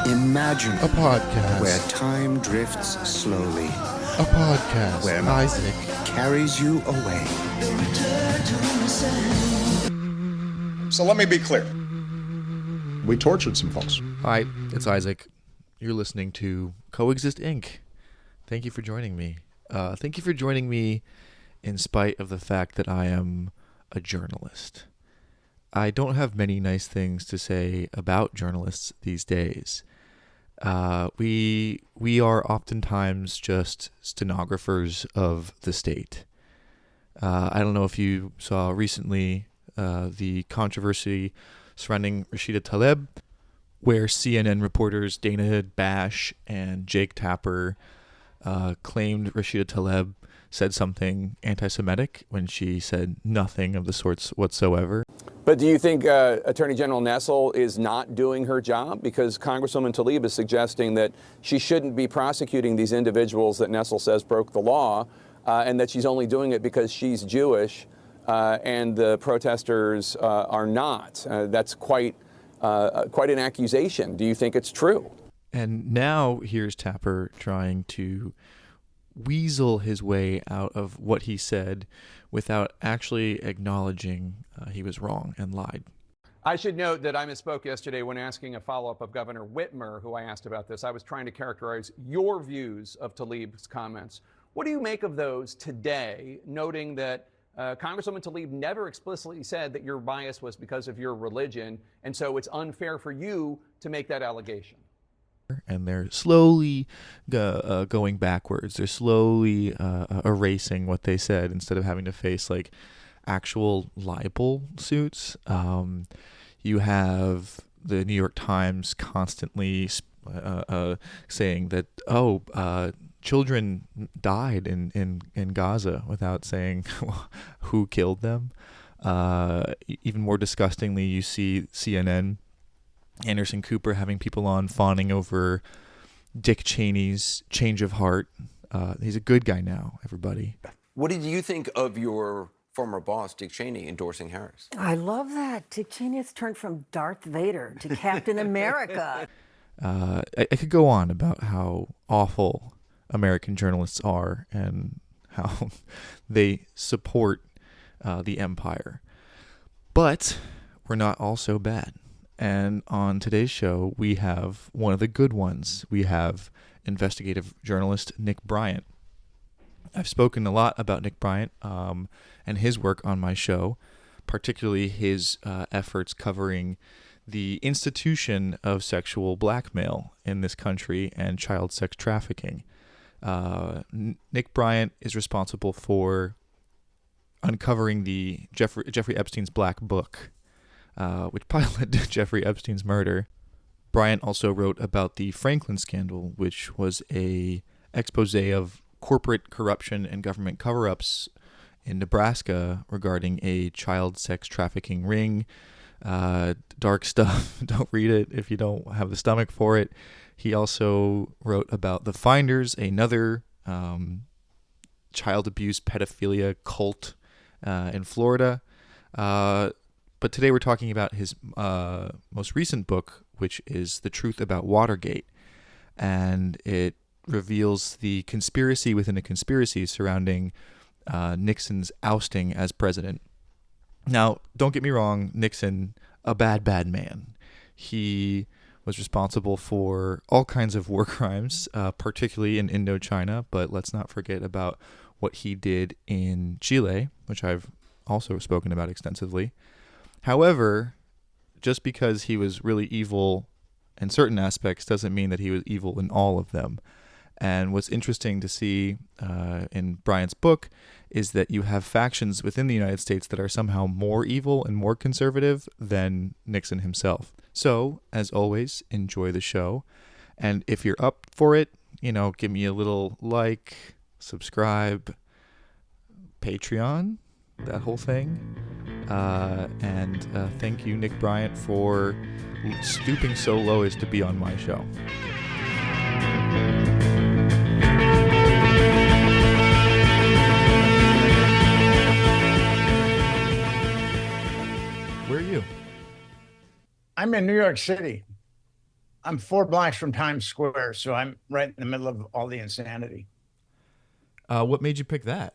Imagine a podcast where time drifts slowly. A podcast where Isaac carries you away. So let me be clear. We tortured some folks. Hi, it's Isaac. You're listening to Coexist Inc. Thank you for joining me. Thank you for joining me in spite of the fact that I am a journalist. I don't have many nice things to say about journalists these days. We are oftentimes just stenographers of the state. I don't know if you saw recently the controversy surrounding Rashida Tlaib, where CNN reporters Dana Bash and Jake Tapper claimed Rashida Tlaib said something anti-Semitic when she said nothing of the sorts whatsoever. But do you think Attorney General Nessel is not doing her job? Because Congresswoman Tlaib is suggesting that she shouldn't be prosecuting these individuals that Nessel says broke the law, and that she's only doing it because she's Jewish and the protesters are not. That's quite an accusation. Do you think it's true? And now here's Tapper trying to weasel his way out of what he said without actually acknowledging he was wrong and lied. I should note that I misspoke yesterday when asking a follow-up of Governor Whitmer, who I asked about this. I was trying to characterize your views of Tlaib's comments. What do you make of those today, noting that Congresswoman Tlaib never explicitly said that your bias was because of your religion, and so it's unfair for you to make that allegation? And they're slowly going backwards. They're slowly erasing what they said instead of having to face like actual libel suits. You have the New York Times constantly saying that children died in Gaza without saying who killed them. Even more disgustingly, you see CNN, Anderson Cooper having people on fawning over Dick Cheney's change of heart. He's a good guy now, everybody. What did you think of your former boss, Dick Cheney, endorsing Harris? I love that. Dick Cheney has turned from Darth Vader to Captain America. I could go on about how awful American journalists are and how they support the empire. But we're not all so bad. And on today's show, we have one of the good ones. We have investigative journalist Nick Bryant. I've spoken a lot about Nick Bryant and his work on my show, particularly his efforts covering the institution of sexual blackmail in this country and child sex trafficking. Nick Bryant is responsible for uncovering the Jeffrey Epstein's Black Book, which probably led to Jeffrey Epstein's murder. Bryant also wrote about the Franklin scandal, which was a expose of corporate corruption and government cover-ups in Nebraska regarding a child sex trafficking ring. Dark stuff. Don't read it if you don't have the stomach for it. He also wrote about the Finders, another child abuse pedophilia cult in Florida. But today we're talking about his most recent book, which is The Truth About Watergate. And it reveals the conspiracy within a conspiracy surrounding Nixon's ousting as president. Now, don't get me wrong, Nixon, a bad man. He was responsible for all kinds of war crimes, particularly in Indochina, but let's not forget about what he did in Chile, which I've also spoken about extensively. However, just because he was really evil in certain aspects doesn't mean that he was evil in all of them. And what's interesting to see in Bryant's book is that you have factions within the United States that are somehow more evil and more conservative than Nixon himself. So, as always, enjoy the show. And if you're up for it, give me a little like, subscribe, Patreon, that whole thing. And thank you, Nick Bryant, for stooping so low as to be on my show. Where are you? I'm in New York City. I'm 4 blocks from Times Square, so I'm right in the middle of all the insanity. What made you pick that?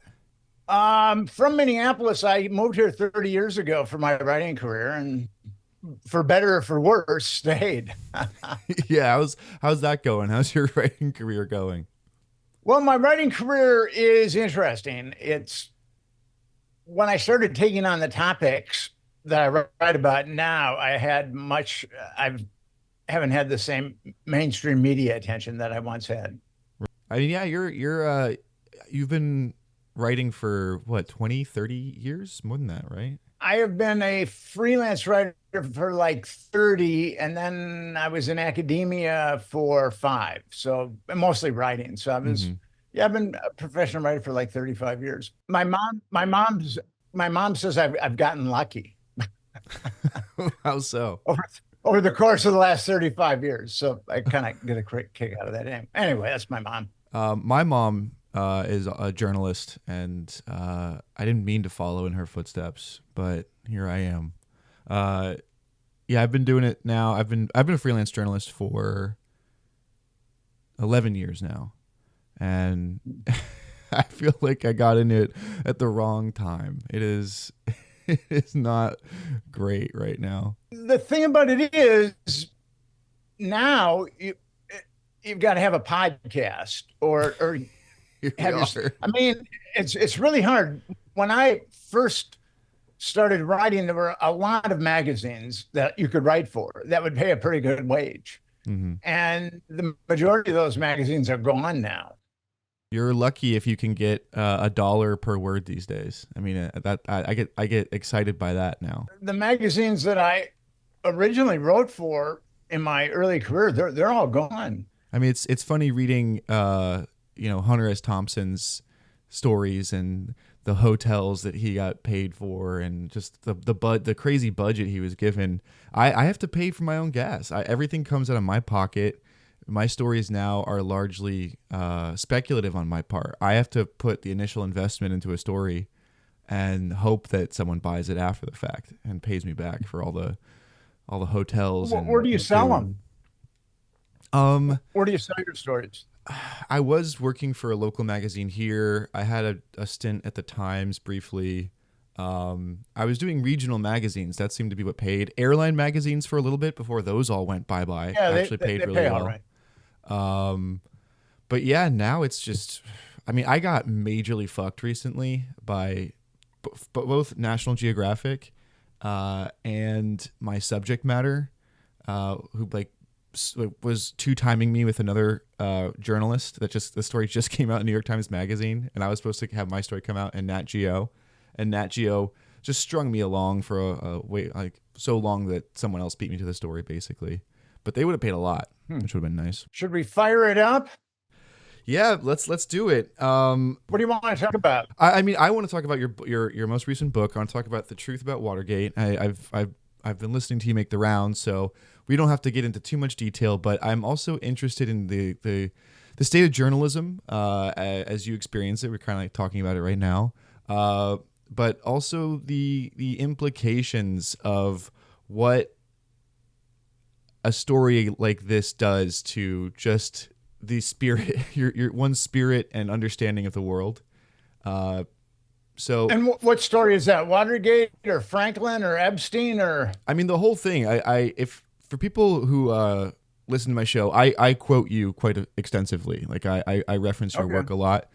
From Minneapolis, I moved here 30 years ago for my writing career, and for better or for worse, stayed. Yeah, how's that going? How's your writing career going? Well, my writing career is interesting. It's when I started taking on the topics that I write about now, I haven't had the same mainstream media attention that I once had. I mean, yeah, you've been writing for what, 20, 30 years? More than that, right? I have been a freelance writer for like 30, and then I was in academia for 5. So mostly writing. So yeah, I've been a professional writer for like 35 years. My mom says I've gotten lucky How so? over the course of the last 35 years. So I kind of get a quick kick out of that. Anyway, that's my mom. My mom is a journalist, and I didn't mean to follow in her footsteps, but here I am. Yeah, I've been doing it now. I've been a freelance journalist for 11 years now, and I feel like I got into it at the wrong time. It is it is not great right now. The thing about it is now you've got to have a podcast or have your, I mean, it's really hard. When I first started writing, there were a lot of magazines that you could write for that would pay a pretty good wage. And the majority of those magazines are gone now. You're lucky if you can get $1 per word these days. I mean, I get excited by that now. The magazines that I originally wrote for in my early career, they're all gone. I mean, it's funny reading Hunter S. Thompson's stories and the hotels that he got paid for, and just the crazy budget he was given. I have to pay for my own gas. Everything comes out of my pocket. My stories now are largely speculative on my part. I have to put the initial investment into a story and hope that someone buys it after the fact and pays me back for all the hotels. Where do you sell them? Where do you sell your stories? I was working for a local magazine here. I had a stint at the Times briefly. I was doing regional magazines. That seemed to be what paid. Airline magazines for a little bit before those all went bye-bye. Yeah, actually paid really well. Right. But yeah, now it's just, I mean, I got majorly fucked recently by both National Geographic and my subject matter, who was two-timing me with another journalist. The story just came out in New York Times Magazine, and I was supposed to have my story come out in Nat Geo, and Nat Geo just strung me along for a way, like so long that someone else beat me to the story, basically. But they would have paid a lot, which would have been nice. Should we fire it up? Yeah, let's do it. What do you want to talk about? I mean, I want to talk about your most recent book. I want to talk about the truth about Watergate. I've been listening to you make the rounds, so we don't have to get into too much detail. But I'm also interested in the state of journalism as you experience it. We're kind of like talking about it right now, but also the implications of what a story like this does to just the spirit, your one spirit and understanding of the world. And what story is that? Watergate or Franklin or Epstein or? I mean, the whole thing. If for people who listen to my show, I quote you quite extensively. Like I reference your work a lot.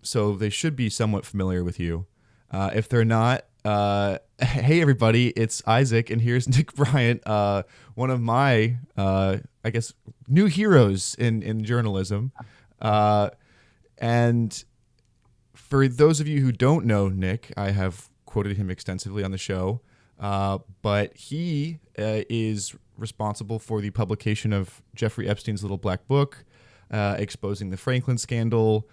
So they should be somewhat familiar with you. If they're not, hey everybody, it's Isaac, and here's Nick Bryant, one of my, I guess, new heroes in journalism. And for those of you who don't know Nick, I have quoted him extensively on the show, but he is responsible for the publication of Jeffrey Epstein's Little Black Book, exposing the Franklin scandal,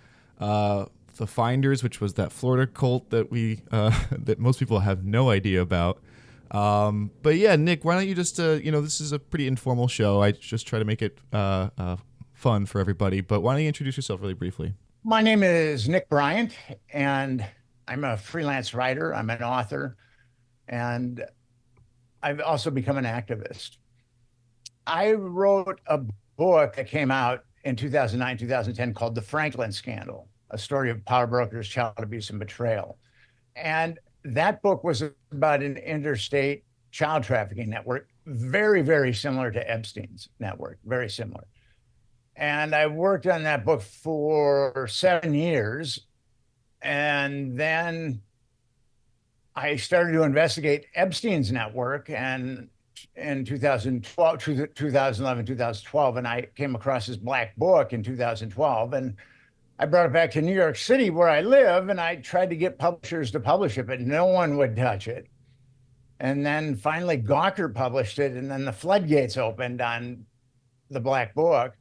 the Finders, which was that Florida cult that that most people have no idea about. But yeah, Nick, why don't you just, this is a pretty informal show. I just try to make it fun for everybody. But why don't you introduce yourself really briefly? My name is Nick Bryant, and I'm a freelance writer. I'm an author, and I've also become an activist. I wrote a book that came out in 2009, 2010 called The Franklin Scandal, a story of power brokers, child abuse, and betrayal. And that book was about an interstate child trafficking network, very, very similar to Epstein's network, very similar. And I worked on that book for 7 years. And then I started to investigate Epstein's network and in 2012, 2011, 2012, and I came across his black book in 2012. And I brought it back to New York City where I live, and I tried to get publishers to publish it, but no one would touch it. And then finally Gawker published it, and then the floodgates opened on the black book.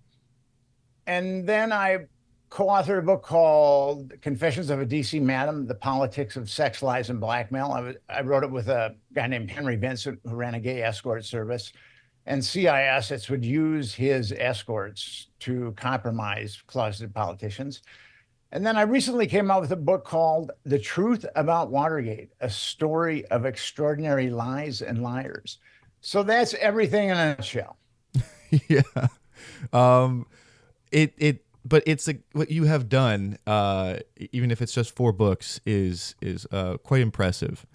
And then I co-authored a book called Confessions of a DC Madam, The Politics of Sex, Lies, and Blackmail. I wrote it with a guy named Henry Vincent, who ran a gay escort service. And CI assets would use his escorts to compromise closeted politicians. And then I recently came out with a book called The Truth About Watergate, a story of extraordinary lies and liars. So that's everything in a nutshell. Yeah. But it's what you have done, even if it's just 4 books, is quite impressive.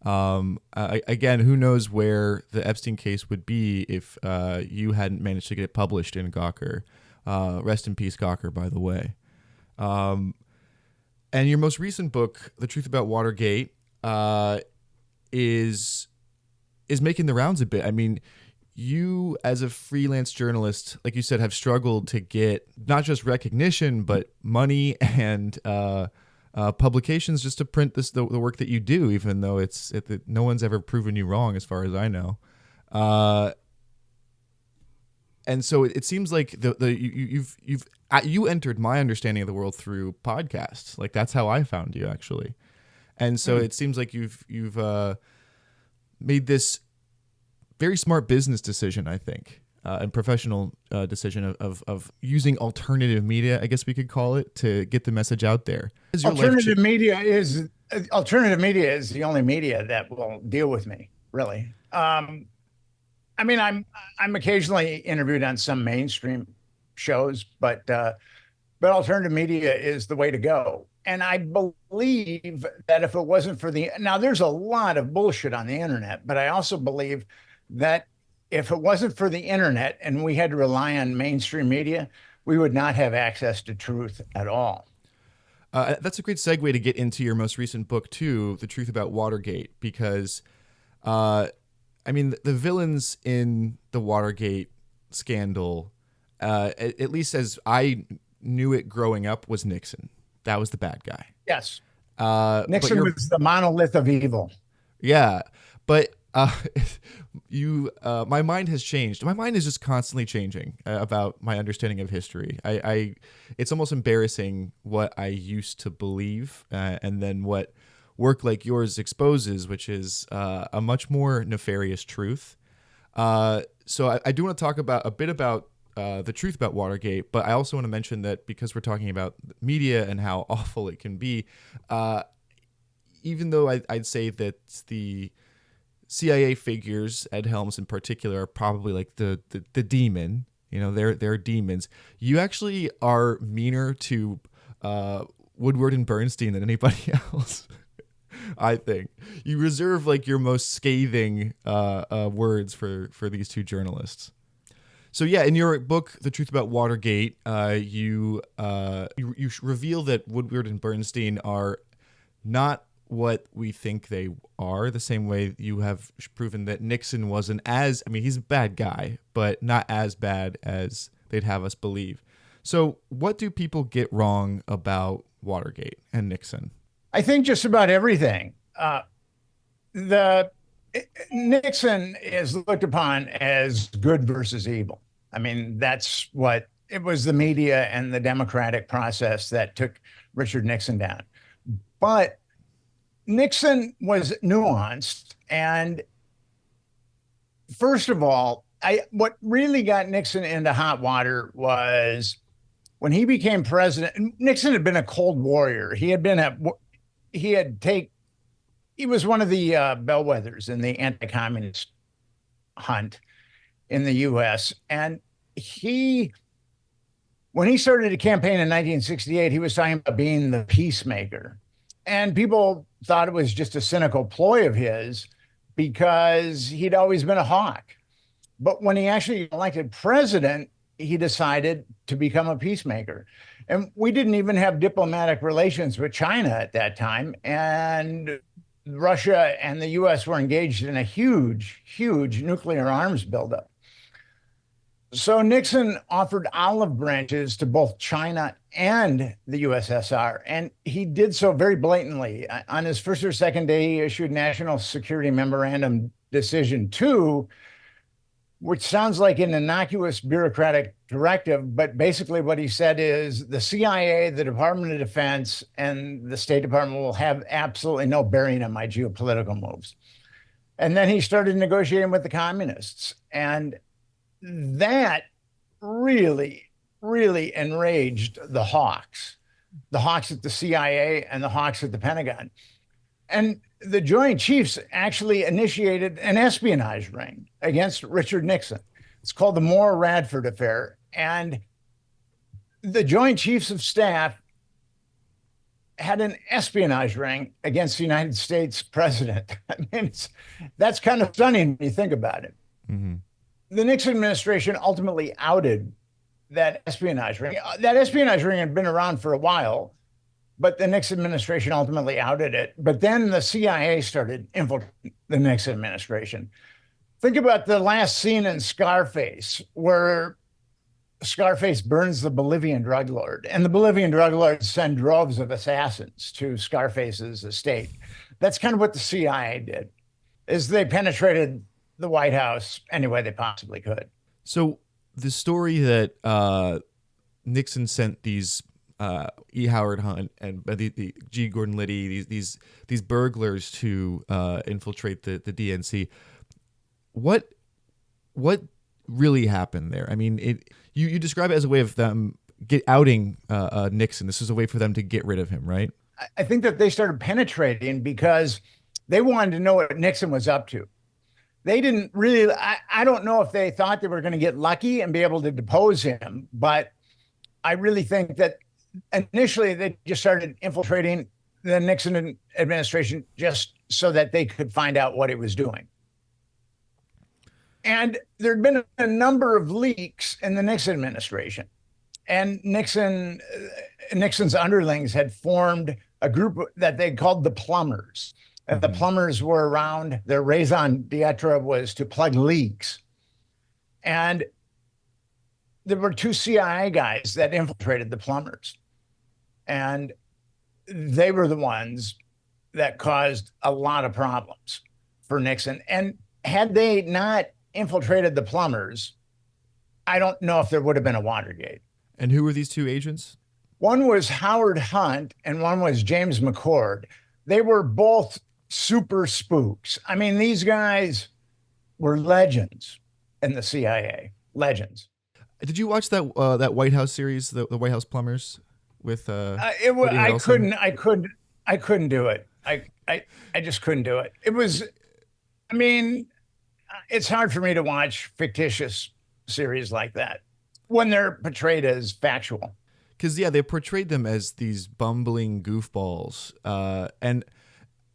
Again, who knows where the Epstein case would be if you hadn't managed to get it published in Gawker. Rest in peace, Gawker, by the way. And your most recent book, The Truth About Watergate, is making the rounds a bit. I mean, you as a freelance journalist, like you said, have struggled to get not just recognition, but money and publications just to print the work that you do, even though no one's ever proven you wrong, as far as I know. And so it seems like you entered my understanding of the world through podcasts. Like that's how I found you, actually. And so it seems like you've made this very smart business decision, I think, and professional decision of using alternative media, I guess we could call it, to get the message out there. Alternative media is the only media that will deal with me, really. I mean, I'm occasionally interviewed on some mainstream shows, but alternative media is the way to go. And I believe that if it wasn't for now, there's a lot of bullshit on the internet, but I also believe that if it wasn't for the internet and we had to rely on mainstream media, we would not have access to truth at all. That's a great segue to get into your most recent book, too, The Truth About Watergate, because, I mean, the villains in the Watergate scandal, at least as I knew it growing up, was Nixon. That was the bad guy. Yes. Nixon was the monolith of evil. Yeah. But my mind has changed. My mind is just constantly changing about my understanding of history. It's almost embarrassing what I used to believe, and then what work like yours exposes, which is a much more nefarious truth. So I do want to talk a bit about the truth about Watergate, but I also want to mention that because we're talking about media and how awful it can be, even though I'd say that the CIA figures, Ed Helms in particular, are probably like the demon. You know, they're demons. You actually are meaner to Woodward and Bernstein than anybody else. I think you reserve like your most scathing words for these two journalists. So yeah, in your book, The Truth About Watergate, you reveal that Woodward and Bernstein are not what we think they are, the same way you have proven that Nixon wasn't he's a bad guy, but not as bad as they'd have us believe. So what do people get wrong about Watergate and Nixon? I think just about everything. Nixon is looked upon as good versus evil. I mean, that's what it was, the media and the democratic process that took Richard Nixon down. But Nixon was nuanced. And first of all, what really got Nixon into hot water was when he became president. Nixon had been a cold warrior. He was one of the bellwethers in the anti-communist hunt. in the U.S. And when he started a campaign in 1968, he was talking about being the peacemaker. And people thought it was just a cynical ploy of his because he'd always been a hawk. But when he actually elected president, he decided to become a peacemaker. And we didn't even have diplomatic relations with China at that time. And Russia and the US were engaged in a huge, huge nuclear arms buildup. So Nixon offered olive branches to both China and the USSR, and he did so very blatantly. On his first or second day, he issued National Security Memorandum Decision 2, which sounds like an innocuous bureaucratic directive, but basically what he said is the CIA, the Department of Defense, and the State Department will have absolutely no bearing on my geopolitical moves. And then he started negotiating with the communists. And that really, really enraged the hawks at the CIA and the hawks at the Pentagon. And the Joint Chiefs actually initiated an espionage ring against Richard Nixon. It's called the Moore-Radford Affair. And the Joint Chiefs of Staff had an espionage ring against the United States president. I mean, that's kind of stunning when you think about it. Mm-hmm. The Nixon administration ultimately outed that espionage ring. That espionage ring had been around for a while, but the Nixon administration ultimately outed it. But then the CIA started infiltrating the Nixon administration. Think about the last scene in Scarface, where Scarface burns the Bolivian drug lord, and the Bolivian drug lords send droves of assassins to Scarface's estate. That's kind of what the CIA did, is they penetrated the White House any way they possibly could. So the story that Nixon sent these E. Howard Hunt and the G. Gordon Liddy, these burglars to infiltrate the DNC. What really happened there? I mean, you describe it as a way of them outing Nixon. This is a way for them to get rid of him, right? I think that they started penetrating because they wanted to know what Nixon was up to. They didn't really, I don't know if they thought they were going to get lucky and be able to depose him, but I really think that initially they just started infiltrating the Nixon administration just so that they could find out what it was doing. And there'd been a number of leaks in the Nixon administration, and Nixon's underlings had formed a group that they called the plumbers. And the plumbers were around, their raison d'etre was to plug leaks. And there were two CIA guys that infiltrated the plumbers. And they were the ones that caused a lot of problems for Nixon. And had they not infiltrated the plumbers, I don't know if there would have been a Watergate. And who were these two agents? One was Howard Hunt and one was James McCord. They were both super spooks. I mean, these guys were legends in the CIA. Legends. Did you watch that White House series, the White House Plumbers, with? I couldn't do it. I just couldn't do it. It was. I mean, it's hard for me to watch fictitious series like that when they're portrayed as factual. Because they portrayed them as these bumbling goofballs, and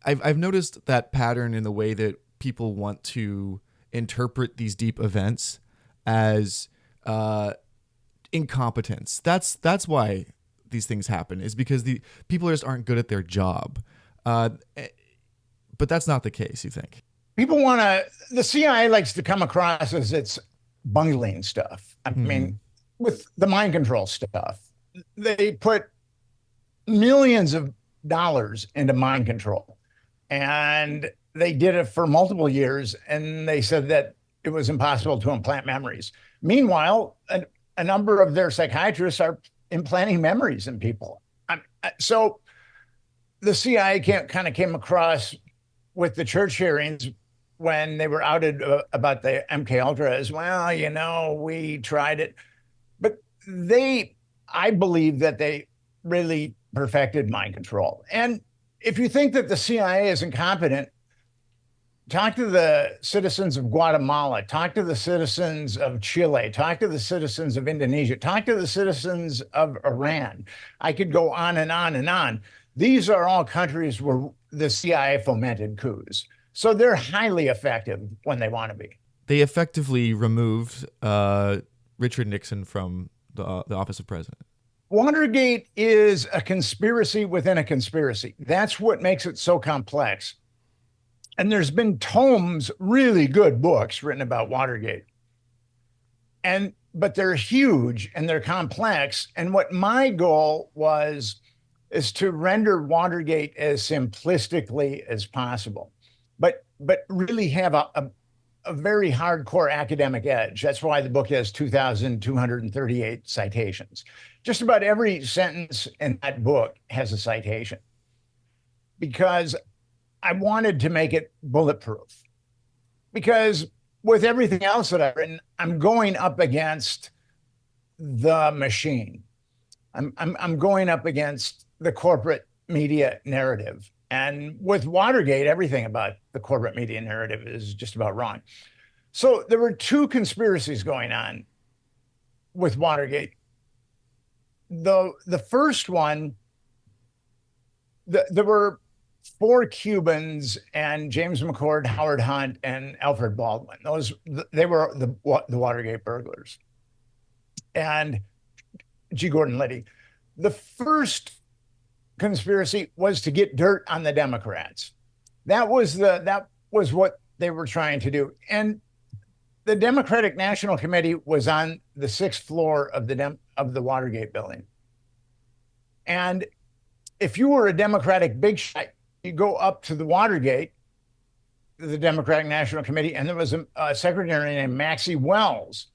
I've noticed that pattern in the way that people want to interpret these deep events as incompetence. That's why these things happen, is because the people just aren't good at their job. But that's not the case, you think? The CIA likes to come across as it's bungling stuff. I mean, with the mind control stuff, they put millions of dollars into mind control. And they did it for multiple years, and they said that it was impossible to implant memories. Meanwhile, a number of their psychiatrists are implanting memories in people. So the CIA kind of came across with the church hearings when they were outed about the MK Ultra as, well, we tried it. But I believe that they really perfected mind control. And if you think that the CIA is incompetent, talk to the citizens of Guatemala, talk to the citizens of Chile, talk to the citizens of Indonesia, talk to the citizens of Iran. I could go on and on and on. These are all countries where the CIA fomented coups. So they're highly effective when they want to be. They effectively removed Richard Nixon from the office of president. Watergate is a conspiracy within a conspiracy. That's what makes it so complex. And there's been tomes, really good books written about Watergate. But they're huge and they're complex. And what my goal is to render Watergate as simplistically as possible, but really have a very hardcore academic edge. That's why the book has 2,238 citations. Just about every sentence in that book has a citation, because I wanted to make it bulletproof. Because with everything else that I've written, I'm going up against the machine. I'm going up against the corporate media narrative. And with Watergate, everything about the corporate media narrative is just about wrong. So there were two conspiracies going on with Watergate. The first one, there were 4 Cubans and James McCord, Howard Hunt, and Alfred Baldwin. They were the Watergate burglars. And G. Gordon Liddy. The first conspiracy was to get dirt on the Democrats. That was what they were trying to do. And the Democratic National Committee was on the 6th floor of the Watergate building. And if you were a Democratic big shot, you go up to the Watergate, the Democratic National Committee, and there was a secretary named Maxie Wells.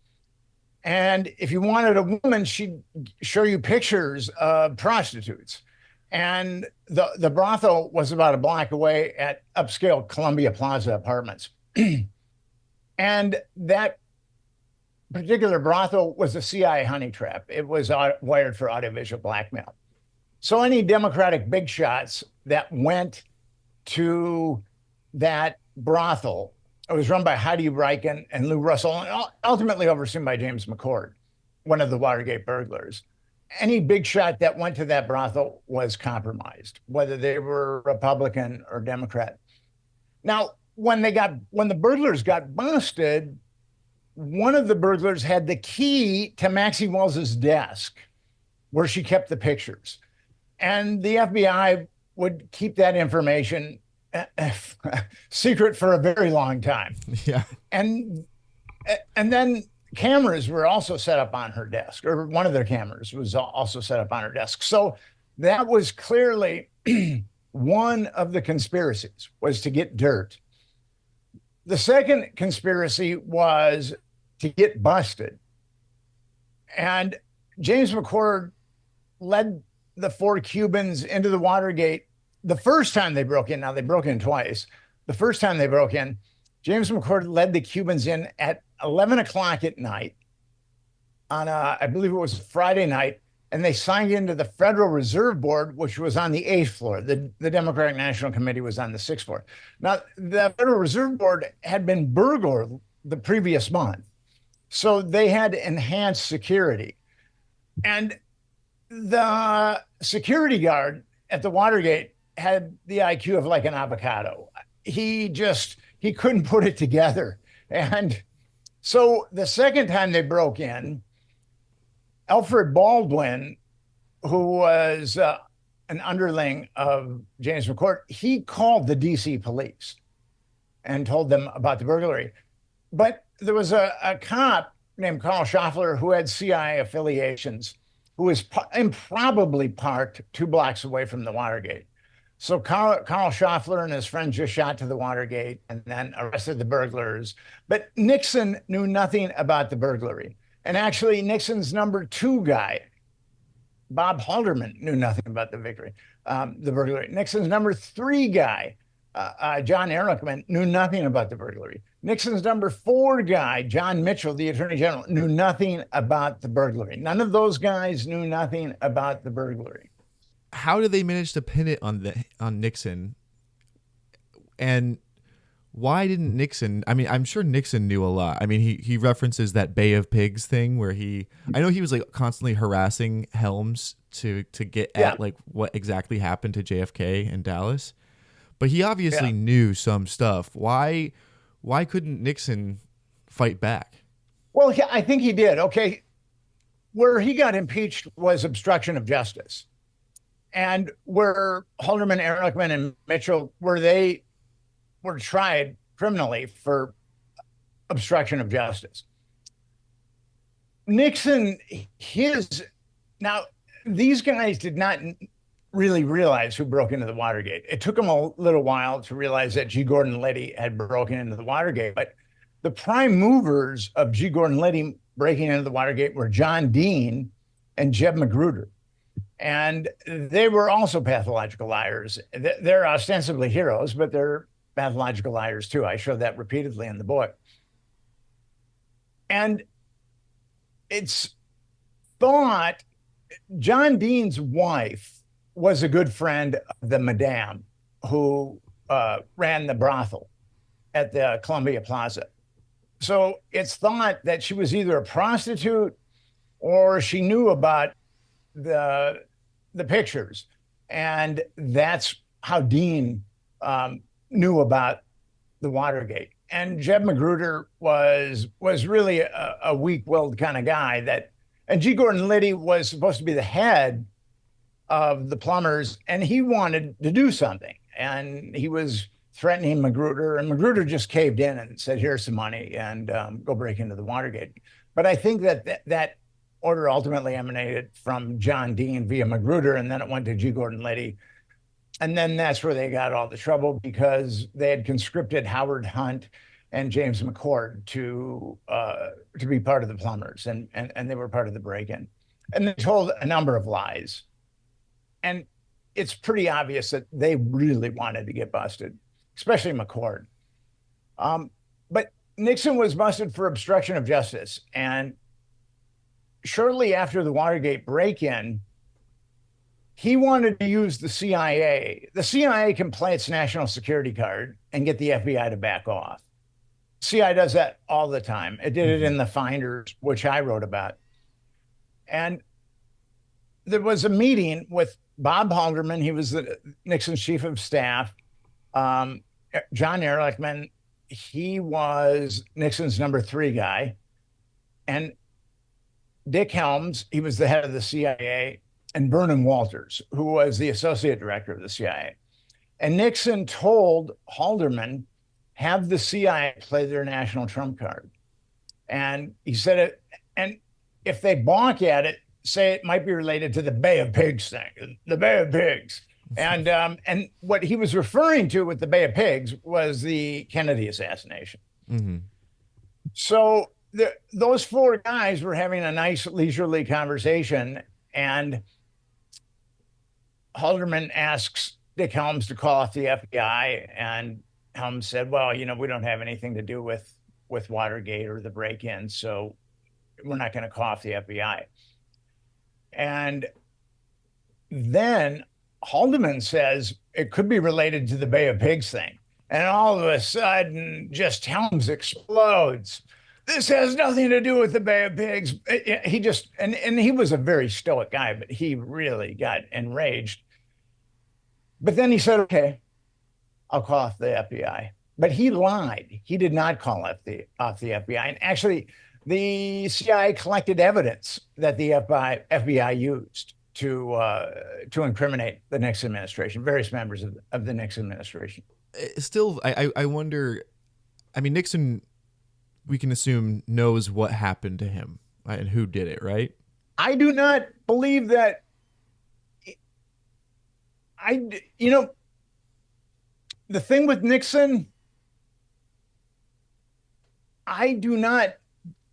And if you wanted a woman, she'd show you pictures of prostitutes. And the brothel was about a block away at upscale Columbia Plaza Apartments. And that particular brothel was a CIA honey trap. It was wired for audiovisual blackmail. So any Democratic big shots that went to that brothel, it was run by Heidi Reichen and Lou Russell, and ultimately overseen by James McCord, one of the Watergate burglars. Any big shot that went to that brothel was compromised, whether they were Republican or Democrat. Now, when the burglars got busted, one of the burglars had the key to Maxie Wells's desk where she kept the pictures. And the FBI would keep that information secret for a very long time. Yeah. And then cameras were also set up on her desk, or one of their cameras was also set up on her desk. So that was clearly one of the conspiracies, was to get dirt. The second conspiracy was to get busted. And James McCord led the 4 Cubans into the Watergate. The first time they broke in, now they broke in twice. The first time they broke in, James McCord led the Cubans in at 11 o'clock at night on I believe it was Friday night, and they signed into the Federal Reserve Board, which was on the 8th floor. The Democratic National Committee was on the 6th floor. Now, the Federal Reserve Board had been burglared the previous month, so they had enhanced security. And the security guard at the Watergate had the IQ of like an avocado. He couldn't put it together. And so the second time they broke in, Alfred Baldwin, who was an underling of James McCord, he called the DC police and told them about the burglary. But there was a cop named Carl Schaffler who had CIA affiliations, who was improbably parked 2 blocks away from the Watergate. So Carl Schaffler and his friend just shot to the Watergate and then arrested the burglars. But Nixon knew nothing about the burglary. And actually, Nixon's number 2 guy, Bob Haldeman, knew nothing about the burglary. Nixon's number 3 guy, John Ehrlichman, knew nothing about the burglary. Nixon's number 4 guy, John Mitchell, the Attorney General, knew nothing about the burglary. None of those guys knew nothing about the burglary. How did they manage to pin it on Nixon? And why didn't Nixon? I mean, I'm sure Nixon knew a lot. I mean, he references that Bay of Pigs thing where I know he was like constantly harassing Helms to get at like what exactly happened to JFK in Dallas, but he obviously knew some stuff. Why couldn't Nixon fight back? Well, I think he did. Okay. Where he got impeached was obstruction of justice. And where Haldeman, Ehrlichman, and Mitchell, where they were tried criminally for obstruction of justice. Nixon, now these guys did not really realize who broke into the Watergate. It took them a little while to realize that G. Gordon Liddy had broken into the Watergate, but the prime movers of G. Gordon Liddy breaking into the Watergate were John Dean and Jeb Magruder. And they were also pathological liars. They're ostensibly heroes, but they're pathological liars too. I show that repeatedly in the book. And it's thought John Dean's wife was a good friend of the madame who ran the brothel at the Columbia Plaza. So it's thought that she was either a prostitute or she knew about the pictures, and that's how Dean knew about the Watergate. And Jeb Magruder was really a weak-willed kind of guy and G. Gordon Liddy was supposed to be the head of the plumbers, and he wanted to do something, and he was threatening Magruder, and Magruder just caved in and said, "Here's some money, and go break into the Watergate." But I think that order ultimately emanated from John Dean via Magruder, and then it went to G. Gordon Liddy. And then that's where they got all the trouble because they had conscripted Howard Hunt and James McCord to be part of the plumbers, and they were part of the break-in. And they told a number of lies. And it's pretty obvious that they really wanted to get busted, especially McCord. But Nixon was busted for obstruction of justice. And shortly after the Watergate break-in, he wanted to use the CIA. The CIA can play its national security card and get the FBI to back off. CIA does that all the time. It did it in the Finders, which I wrote about. And there was a meeting with Bob Haldeman. He was Nixon's chief of staff. John Ehrlichman, he was Nixon's number 3 guy. And Dick Helms, he was the head of the CIA, and Vernon Walters, who was the associate director of the CIA. And Nixon told Haldeman, have the CIA play their national trump card. And he said it, and if they balk at it, say it might be related to the Bay of Pigs thing, the Bay of Pigs. And what he was referring to with the Bay of Pigs was the Kennedy assassination. Mm-hmm. So those 4 guys were having a nice leisurely conversation, and Haldeman asks Dick Helms to call off the FBI, and Helms said, well, we don't have anything to do with Watergate or the break-in, so we're not going to call off the FBI. And then Haldeman says it could be related to the Bay of Pigs thing. And all of a sudden, just Helms explodes. This has nothing to do with the Bay of Pigs. He just, and he was a very stoic guy, but he really got enraged. But then he said, okay, I'll call off the FBI. But he lied. He did not call off the FBI. And actually, the CIA collected evidence that the FBI used to incriminate the Nixon administration, various members of the Nixon administration. Still, I wonder, I mean, Nixon, we can assume, knows what happened to him and who did it, right? I do not believe that. The thing with Nixon, I do not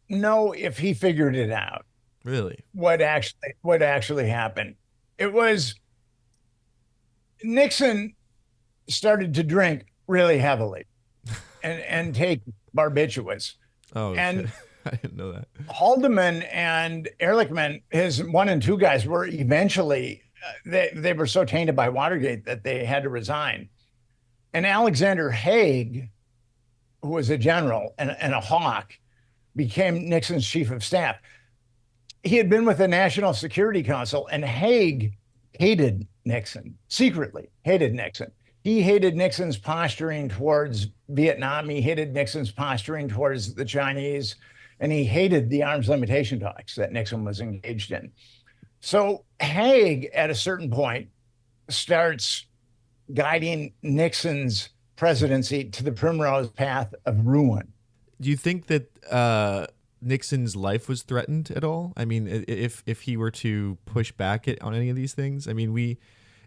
know if he figured it out. Really? What actually happened? It was Nixon started to drink really heavily and take barbiturates. Oh, and shit. I didn't know that. Haldeman and Ehrlichman, his 1 and 2 guys, were eventually they were so tainted by Watergate that they had to resign. And Alexander Haig who was a general and a hawk, became Nixon's chief of staff. He had been with the National Security Council, and Haig hated Nixon, secretly hated Nixon. He hated Nixon's posturing towards Vietnam. He hated Nixon's posturing towards the Chinese, and he hated the arms limitation talks that Nixon was engaged in. So Haig, at a certain point, starts guiding Nixon's presidency to the primrose path of ruin. Do you think that Nixon's life was threatened at all? I mean, if he were to push back on any of these things, I mean,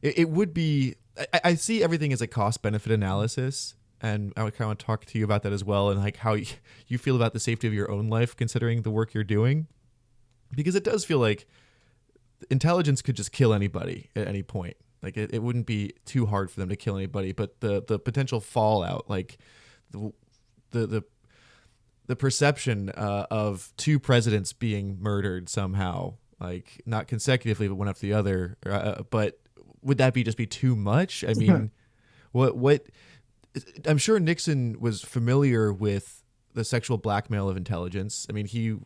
it would be. I see everything as a cost-benefit analysis, and I would kind of want to talk to you about that as well, and like how you feel about the safety of your own life, considering the work you're doing, because it does feel like intelligence could just kill anybody at any point. Like it wouldn't be too hard for them to kill anybody, but the potential fallout, like the perception of two presidents being murdered somehow, like not consecutively, but one after the other. But would that just be too much? I mean, what? I'm sure Nixon was familiar with the sexual blackmail of intelligence. I mean, he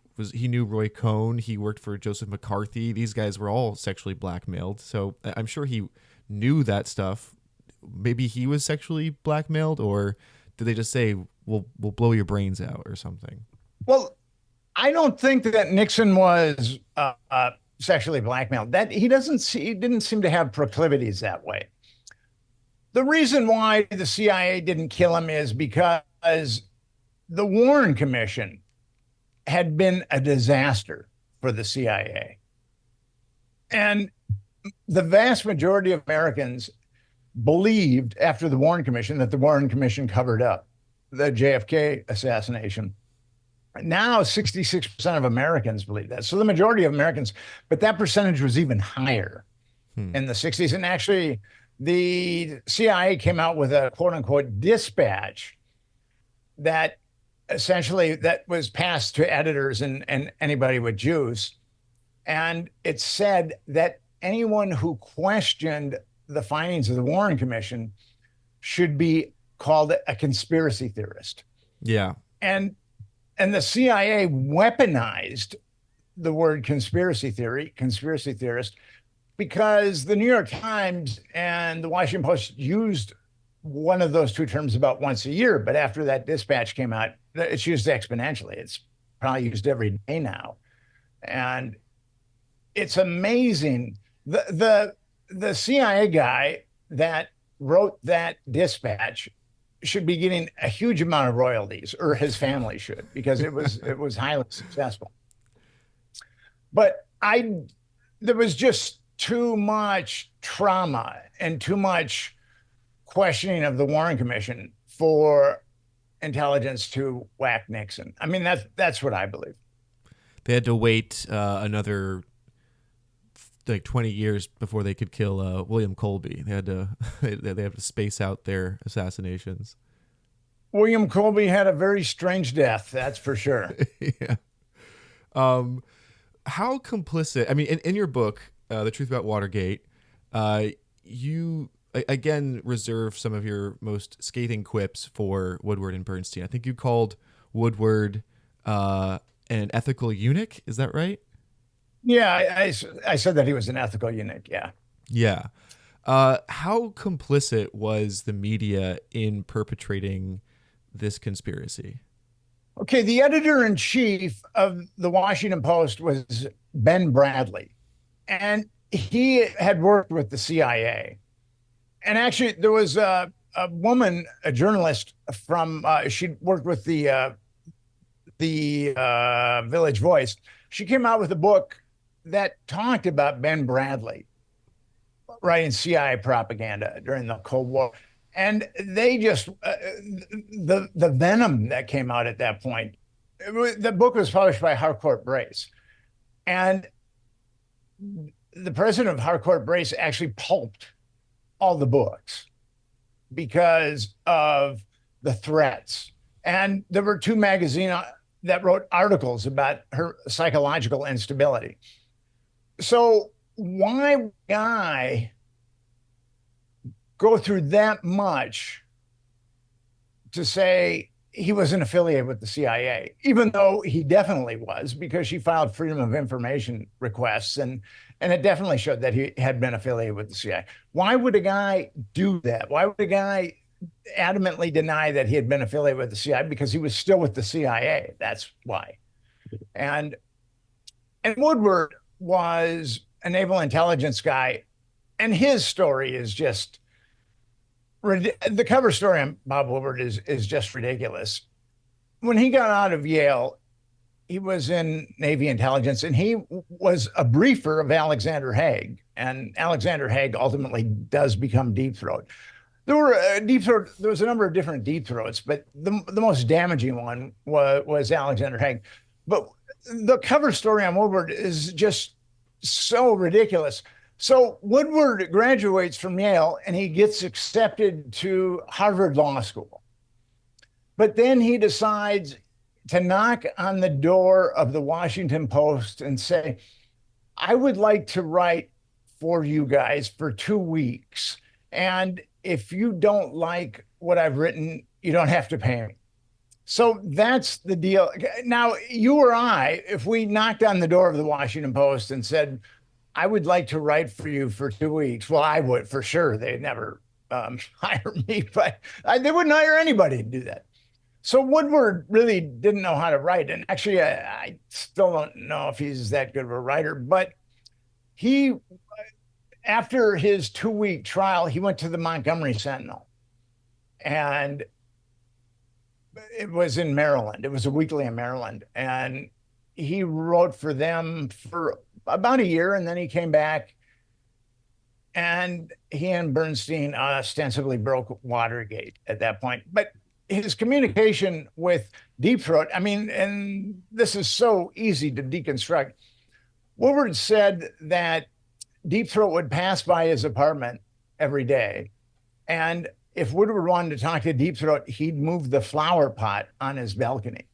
knew Roy Cohn. He worked for Joseph McCarthy. These guys were all sexually blackmailed. So I'm sure he knew that stuff. Maybe he was sexually blackmailed, or did they just say, we'll blow your brains out or something? Well, I don't think that Nixon was sexually blackmailed. That he didn't seem to have proclivities that way. The reason why the CIA didn't kill him is because the Warren Commission had been a disaster for the CIA. And the vast majority of Americans believed after the Warren Commission that the Warren Commission covered up the JFK assassination. Now 66% of Americans believe that. So the majority of Americans, but that percentage was even higher in the 60s. And actually, the CIA came out with a quote unquote dispatch that essentially that was passed to editors and anybody with juice. And it said that anyone who questioned the findings of the Warren Commission should be called a conspiracy theorist. Yeah. And the CIA weaponized the word conspiracy theorist, because the New York Times and the Washington Post used one of those two terms about once a year. But after that dispatch came out, it's used exponentially. It's probably used every day now. And it's amazing. The CIA guy that wrote that dispatch should be getting a huge amount of royalties, or his family should, because it was highly successful. But there was just too much trauma and too much questioning of the Warren Commission for intelligence to whack Nixon. I mean, that's what I believe. They had to wait another like 20 years before they could kill William Colby. They had to space out their assassinations. William Colby had a very strange death, that's for sure. Yeah. How complicit? I mean, in your book, The Truth About Watergate, you again reserve some of your most scathing quips for Woodward and Bernstein. I think you called Woodward an ethical eunuch. Is that right? Yeah, I said that he was an ethical eunuch. Yeah. Yeah. How complicit was the media in perpetrating this conspiracy? Okay, the editor-in-chief of the Washington Post was Ben Bradley, and he had worked with the CIA. And actually, there was a woman, a journalist from, she'd worked with the Village Voice. She came out with a book that talked about Ben Bradley writing CIA propaganda during the Cold War. And they just, the venom that came out at that point, the book was published by Harcourt Brace. And the president of Harcourt Brace actually pulped all the books because of the threats. And there were two magazines that wrote articles about her psychological instability. So why would a guy go through that much to say he wasn't affiliated with the CIA, even though he definitely was, because she filed freedom of information requests, and it definitely showed that he had been affiliated with the CIA. Why would a guy do that? Why would a guy adamantly deny that he had been affiliated with the CIA? Because he was still with the CIA. That's why. And Woodward was a naval intelligence guy, and his story is just the cover story on Bob Woodward is just ridiculous. When he got out of Yale, he was in Navy intelligence, and he was a briefer of Alexander Haig. And Alexander Haig ultimately does become Deep Throat. There was a number of different Deep Throats, but the most damaging one was Alexander Haig. But the cover story on Woodward is just so ridiculous. So Woodward graduates from Yale and he gets accepted to Harvard Law School. But then he decides to knock on the door of the Washington Post and say, I would like to write for you guys for 2 weeks. And if you don't like what I've written, you don't have to pay me. So that's the deal. Now, you or I, if we knocked on the door of the Washington Post and said, I would like to write for you for 2 weeks. Well, I would for sure. They'd never hire me, but they wouldn't hire anybody to do that. So Woodward really didn't know how to write. And actually, I still don't know if he's that good of a writer, but he, after his 2-week trial, he went to the Montgomery Sentinel. And it was in Maryland. It was a weekly in Maryland. And he wrote for them for about a year, and then he came back, and he and Bernstein ostensibly broke Watergate at that point. But his communication with Deep Throat, I mean, and this is so easy to deconstruct. Woodward said that Deep Throat would pass by his apartment every day, and if Woodward wanted to talk to Deep Throat, he'd move the flower pot on his balcony.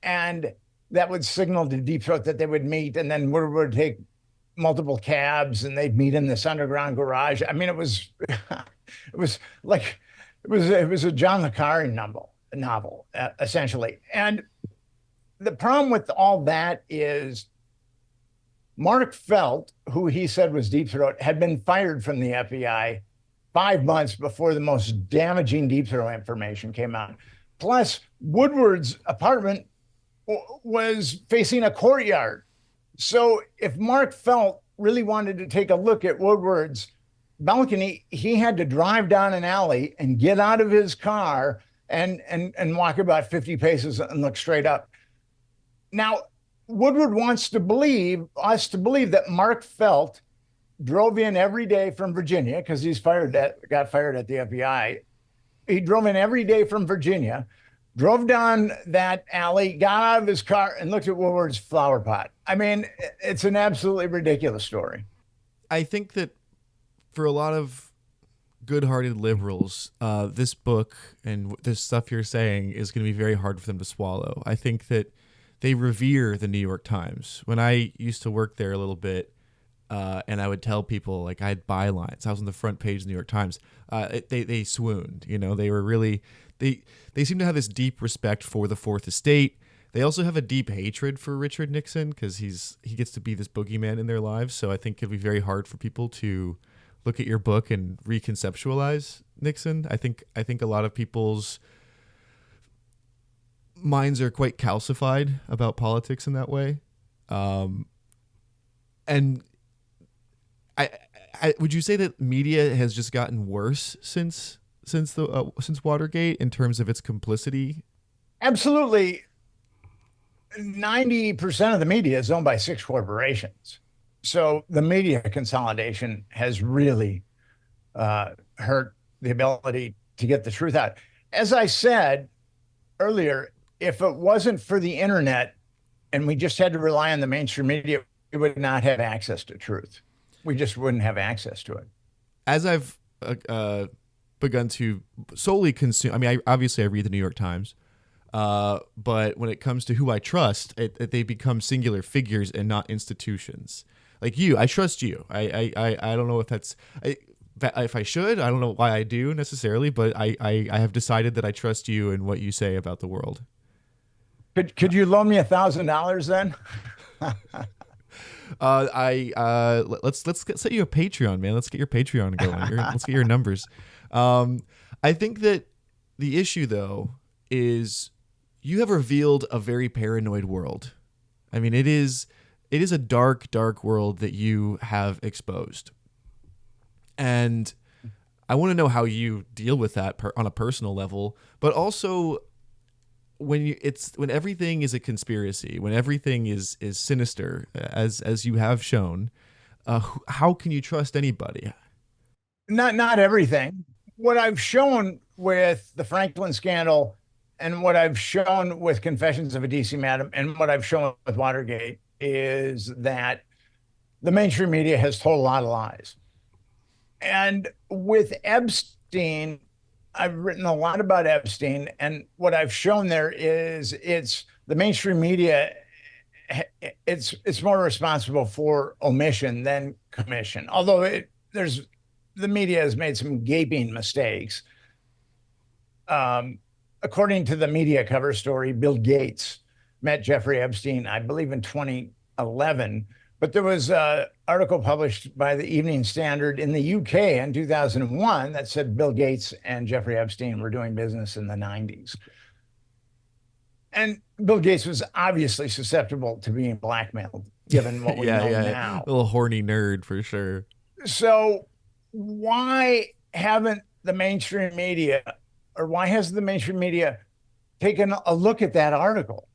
And that would signal to Deep Throat that they would meet, and then Woodward would take multiple cabs and they'd meet in this underground garage. I mean, it was a John le Carre novel, essentially. And the problem with all that is Mark Felt, who he said was Deep Throat, had been fired from the FBI 5 months before the most damaging Deep Throat information came out. Plus, Woodward's apartment was facing a courtyard. So if Mark Felt really wanted to take a look at Woodward's balcony, he had to drive down an alley and get out of his car and walk about 50 paces and look straight up. Now, Woodward wants us to believe that Mark Felt drove in every day from Virginia, because got fired at the FBI. He drove in every day from Virginia, drove down that alley, got out of his car, and looked at Woodward's flower pot. I mean, it's an absolutely ridiculous story. I think that for a lot of good-hearted liberals, this book and this stuff you're saying is going to be very hard for them to swallow. I think that they revere the New York Times. When I used to work there a little bit, and I would tell people, like, I had bylines. I was on the front page of the New York Times. They swooned. You know, they were really... They seem to have this deep respect for the Fourth Estate. They also have a deep hatred for Richard Nixon, because he gets to be this boogeyman in their lives. So I think it'd be very hard for people to look at your book and reconceptualize Nixon. I think a lot of people's minds are quite calcified about politics in that way. And I would you say that media has just gotten worse since Watergate in terms of its complicity? Absolutely. 90% of the media is owned by 6 corporations. So the media consolidation has really hurt the ability to get the truth out. As I said earlier, if it wasn't for the internet and we just had to rely on the mainstream media, we would not have access to truth. We just wouldn't have access to it. As I've begun to solely consume, I mean, obviously I read the New York Times, but when it comes to who I trust, they become singular figures and not institutions. Like you, I trust you. I don't know if that's if I should. I don't know why I do necessarily, but I have decided that I trust you and what you say about the world. Could you loan me $1,000 then? Let's set you a Patreon, man. Let's get your Patreon going. Let's get your numbers. I think that the issue though is you have revealed a very paranoid world. I mean, it is a dark, dark world that you have exposed. And I want to know how you deal with that on a personal level, but also when everything is a conspiracy, when everything is sinister, as you have shown, how can you trust anybody? Not everything. What I've shown with the Franklin scandal and what I've shown with Confessions of a DC Madam and what I've shown with Watergate is that the mainstream media has told a lot of lies. And with Epstein, I've written a lot about Epstein, and what I've shown there is it's the mainstream media. It's more responsible for omission than commission. Although the media has made some gaping mistakes. According to the media cover story, Bill Gates met Jeffrey Epstein, I believe, in 2011. But there was an article published by the Evening Standard in the UK in 2001 that said Bill Gates and Jeffrey Epstein were doing business in the 90s. And Bill Gates was obviously susceptible to being blackmailed, given what we know now. A little horny nerd for sure. So why haven't the mainstream media, or why hasn't the mainstream media taken a look at that article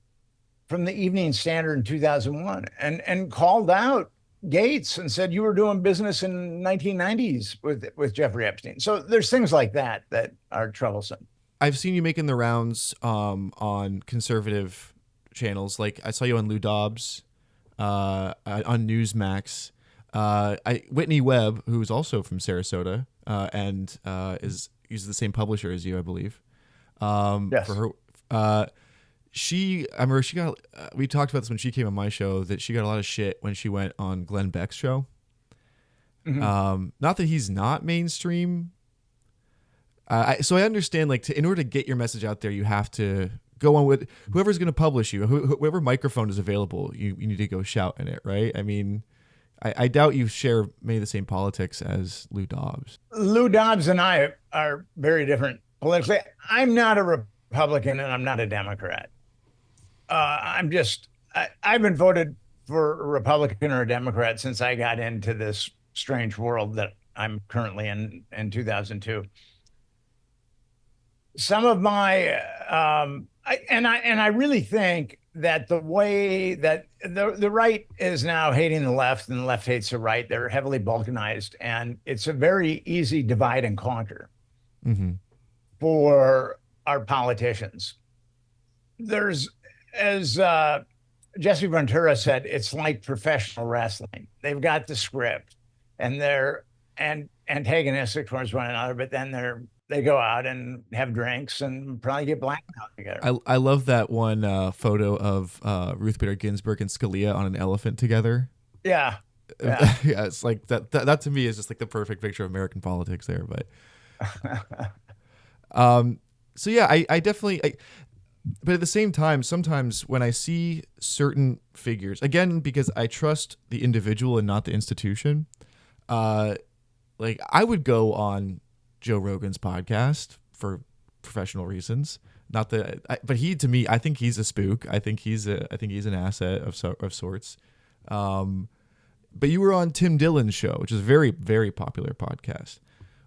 from the Evening Standard in 2001 and called out Gates and said, you were doing business in 1990s with Jeffrey Epstein? So there's things like that are troublesome. I've seen you making the rounds on conservative channels. Like I saw you on Lou Dobbs, on Newsmax. Whitney Webb, who's also from Sarasota, and uses the same publisher as you, I believe. Yes. For her, I remember she got. We talked about this when she came on my show, that she got a lot of shit when she went on Glenn Beck's show. Mm-hmm. Not that he's not mainstream. So I understand, like, in order to get your message out there, you have to go on with whoever's going to publish you, whoever microphone is available. You need to go shout in it, right? I mean, I doubt you share many of the same politics as Lou Dobbs. Lou Dobbs and I are very different politically. I'm not a Republican and I'm not a Democrat. I've been voted for a Republican or a Democrat since I got into this strange world that I'm currently in 2002. Some of my, I really think that the way that the right is now hating the left and the left hates the right, they're heavily balkanized, and it's a very easy divide and conquer for our politicians. There's, as Jesse Ventura said, it's like professional wrestling. They've got the script and they're antagonistic towards one another, but then they go out and have drinks and probably get blacked out together. I love that one photo of Ruth Bader Ginsburg and Scalia on an elephant together. Yeah. Yeah, it's like that to me is just like the perfect picture of American politics there. But so yeah, I definitely but at the same time, sometimes when I see certain figures, again, because I trust the individual and not the institution, like I would go on Joe Rogan's podcast for professional reasons. Not that, but to me, I think he's a spook. I think he's an asset of sorts. But you were on Tim Dillon's show, which is a very, very popular podcast.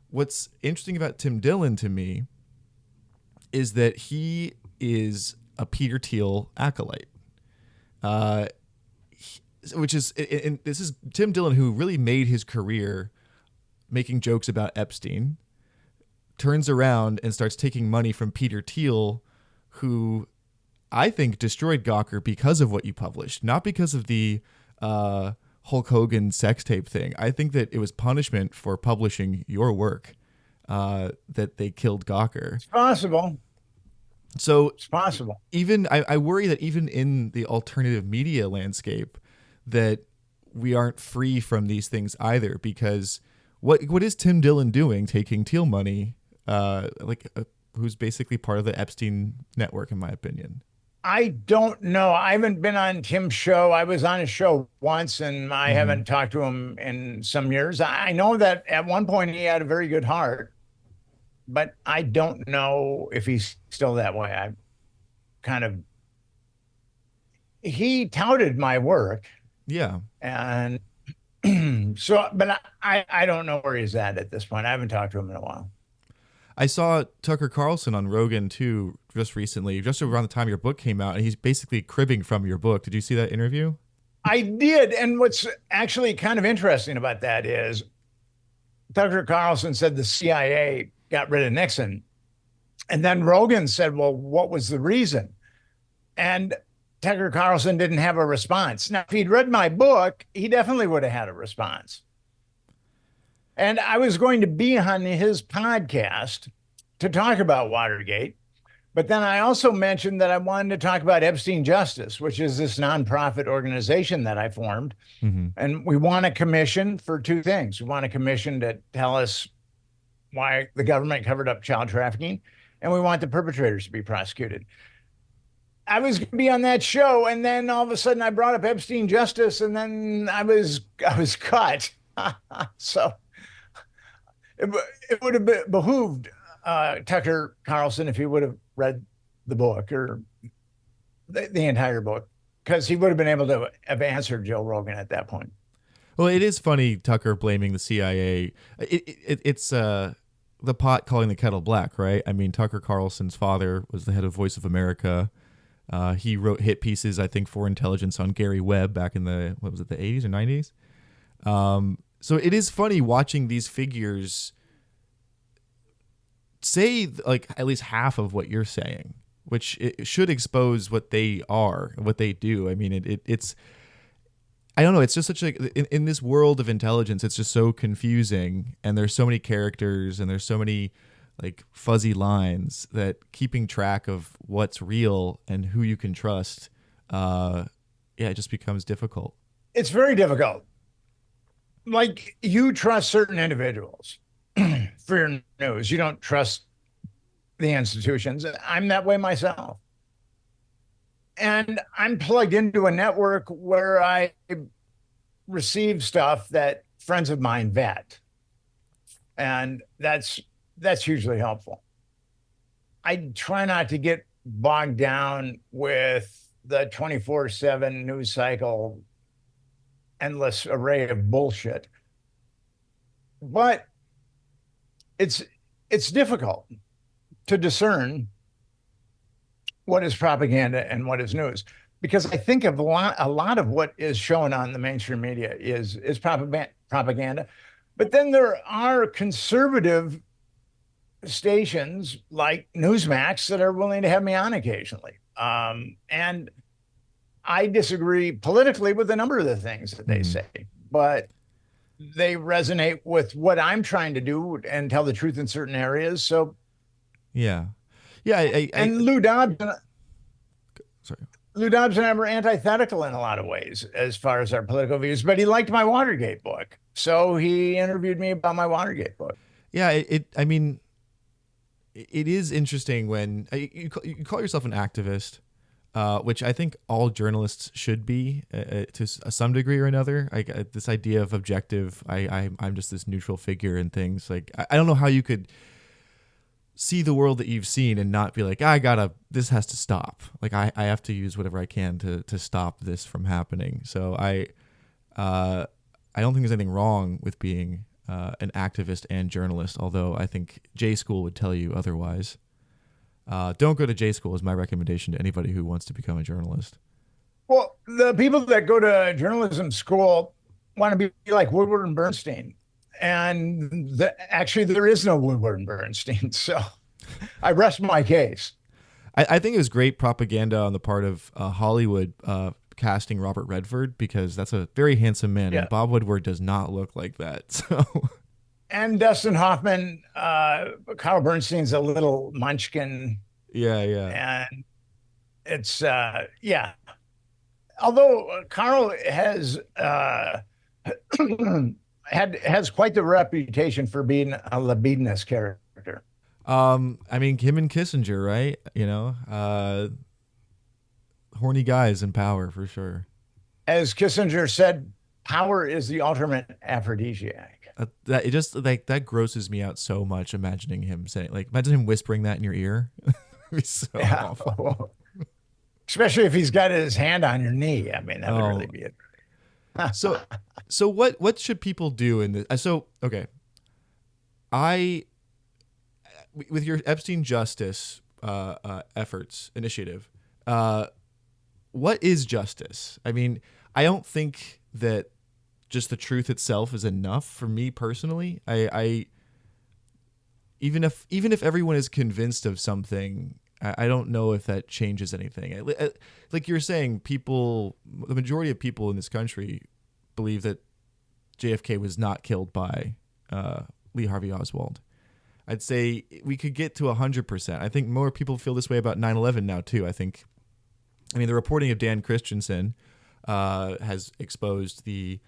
What's interesting about Tim Dillon to me is that he is a Peter Thiel acolyte, which is, and this is Tim Dillon, who really made his career making jokes about Epstein, turns around and starts taking money from Peter Thiel, who I think destroyed Gawker because of what you published, not because of the Hulk Hogan sex tape thing. I think that it was punishment for publishing your work that they killed Gawker. It's possible. So it's possible. Even I worry that even in the alternative media landscape, that we aren't free from these things either, because what is Tim Dillon doing taking Teal money? Who's basically part of the Epstein network, in my opinion. I don't know. I haven't been on Tim's show. I was on his show once, and I haven't talked to him in some years. I know that at one point he had a very good heart, but I don't know if he's still that way. I kind of, he touted my work. Yeah. And so, but I don't know where he's at this point. I haven't talked to him in a while. I saw Tucker Carlson on Rogan too just recently, just around the time your book came out, and he's basically cribbing from your book. Did you see that interview? I did. And what's actually kind of interesting about that is Tucker Carlson said the CIA got rid of Nixon. And then Rogan said, well, what was the reason? And Tucker Carlson didn't have a response. Now, if he'd read my book, he definitely would have had a response. And I was going to be on his podcast to talk about Watergate. But then I also mentioned that I wanted to talk about Epstein Justice, which is this nonprofit organization that I formed. And we want a commission for two things. We want a commission to tell us why the government covered up child trafficking, and we want the perpetrators to be prosecuted. I was going to be on that show, and then all of a sudden I brought up Epstein Justice, and then I was cut. So it would have behooved Tucker Carlson if he would have read the book or the entire book, because he would have been able to have answered Joe Rogan at that point. Well, it is funny, Tucker blaming the CIA. It's the pot calling the kettle black, right? I mean, Tucker Carlson's father was the head of Voice of America. He wrote hit pieces, I think, for intelligence on Gary Webb back in the 80s or 90s? So it is funny watching these figures say like at least half of what you're saying, which it should expose what they are, what they do. I mean, it's I don't know. It's just such in this world of intelligence, it's just so confusing, and there's so many characters and there's so many like fuzzy lines that keeping track of what's real and who you can trust, it just becomes difficult. It's very difficult. Like, you trust certain individuals for your news. You don't trust the institutions. I'm that way myself. And I'm plugged into a network where I receive stuff that friends of mine vet. And that's hugely helpful. I try not to get bogged down with the 24/7 news cycle, endless array of bullshit. But it's difficult to discern what is propaganda and what is news, because I think of a lot of what is shown on the mainstream media is propaganda. But then there are conservative stations like Newsmax that are willing to have me on occasionally. And I disagree politically with a number of the things that they say, but they resonate with what I'm trying to do and tell the truth in certain areas. So, yeah. And Lou Dobbs and I were antithetical in a lot of ways as far as our political views, but he liked my Watergate book, so he interviewed me about my Watergate book. Yeah, I mean, it is interesting when you call yourself an activist, which I think all journalists should be to some degree or another. This idea of objective, I'm just this neutral figure in things. Like, I don't know how you could see the world that you've seen and not be like, this has to stop. Like, I have to use whatever I can to stop this from happening. So I don't think there's anything wrong with being an activist and journalist, although I think J School would tell you otherwise. Don't go to J School is my recommendation to anybody who wants to become a journalist. Well, the people that go to journalism school want to be like Woodward and Bernstein. And actually, there is no Woodward and Bernstein. So I rest my case. I think it was great propaganda on the part of Hollywood casting Robert Redford, because that's a very handsome man. Yeah. And Bob Woodward does not look like that. So. And Dustin Hoffman, Carl Bernstein's a little munchkin. Yeah. And it's, Although Carl has has quite the reputation for being a libidinous character. I mean, him and Kissinger, right? Horny guys in power for sure. As Kissinger said, power is the ultimate aphrodisiac. That it just like that grosses me out so much. Imagining him saying, like, imagine him whispering that in your ear. It'd be so awful. Especially if he's got his hand on your knee. I mean, that would really be it. So what should people do in this? So okay, with your Epstein justice efforts initiative, what is justice? I mean, I don't think that just the truth itself is enough for me personally. I even if everyone is convinced of something, I don't know if that changes anything. Like you're saying, the majority of people in this country believe that JFK was not killed by Lee Harvey Oswald. I'd say we could get to 100%. I think more people feel this way about 9/11 now too. I mean, the reporting of Dan Christensen has exposed the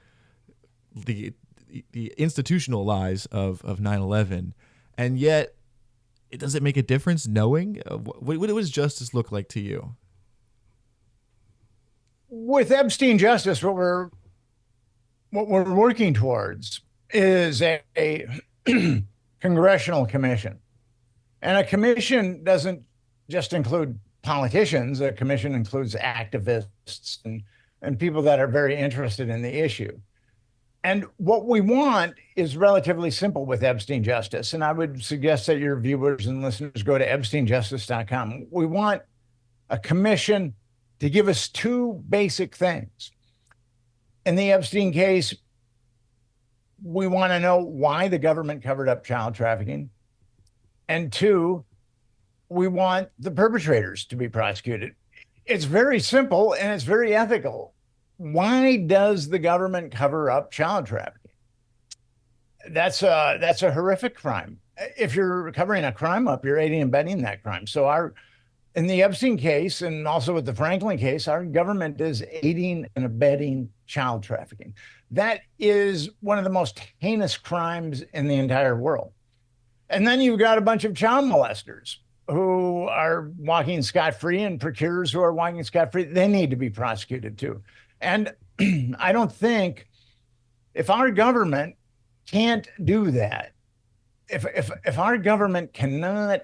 institutional lies of 9/11, and yet does it make a difference knowing? What does justice look like to you? With Epstein justice, what we're working towards is a congressional commission, and a commission doesn't just include politicians. A commission includes activists and people that are very interested in the issue. And what we want is relatively simple with Epstein justice. And I would suggest that your viewers and listeners go to EpsteinJustice.com. We want a commission to give us two basic things. In the Epstein case, we want to know why the government covered up child trafficking. And two, we want the perpetrators to be prosecuted. It's very simple and it's very ethical. Why does the government cover up child trafficking? That's a horrific crime. If you're covering a crime up, you're aiding and abetting that crime. So in the Epstein case and also with the Franklin case, our government is aiding and abetting child trafficking. That is one of the most heinous crimes in the entire world. And then you've got a bunch of child molesters who are walking scot-free and procurers who are walking scot-free. They need to be prosecuted too. And I don't think if our government can't do that, if our government cannot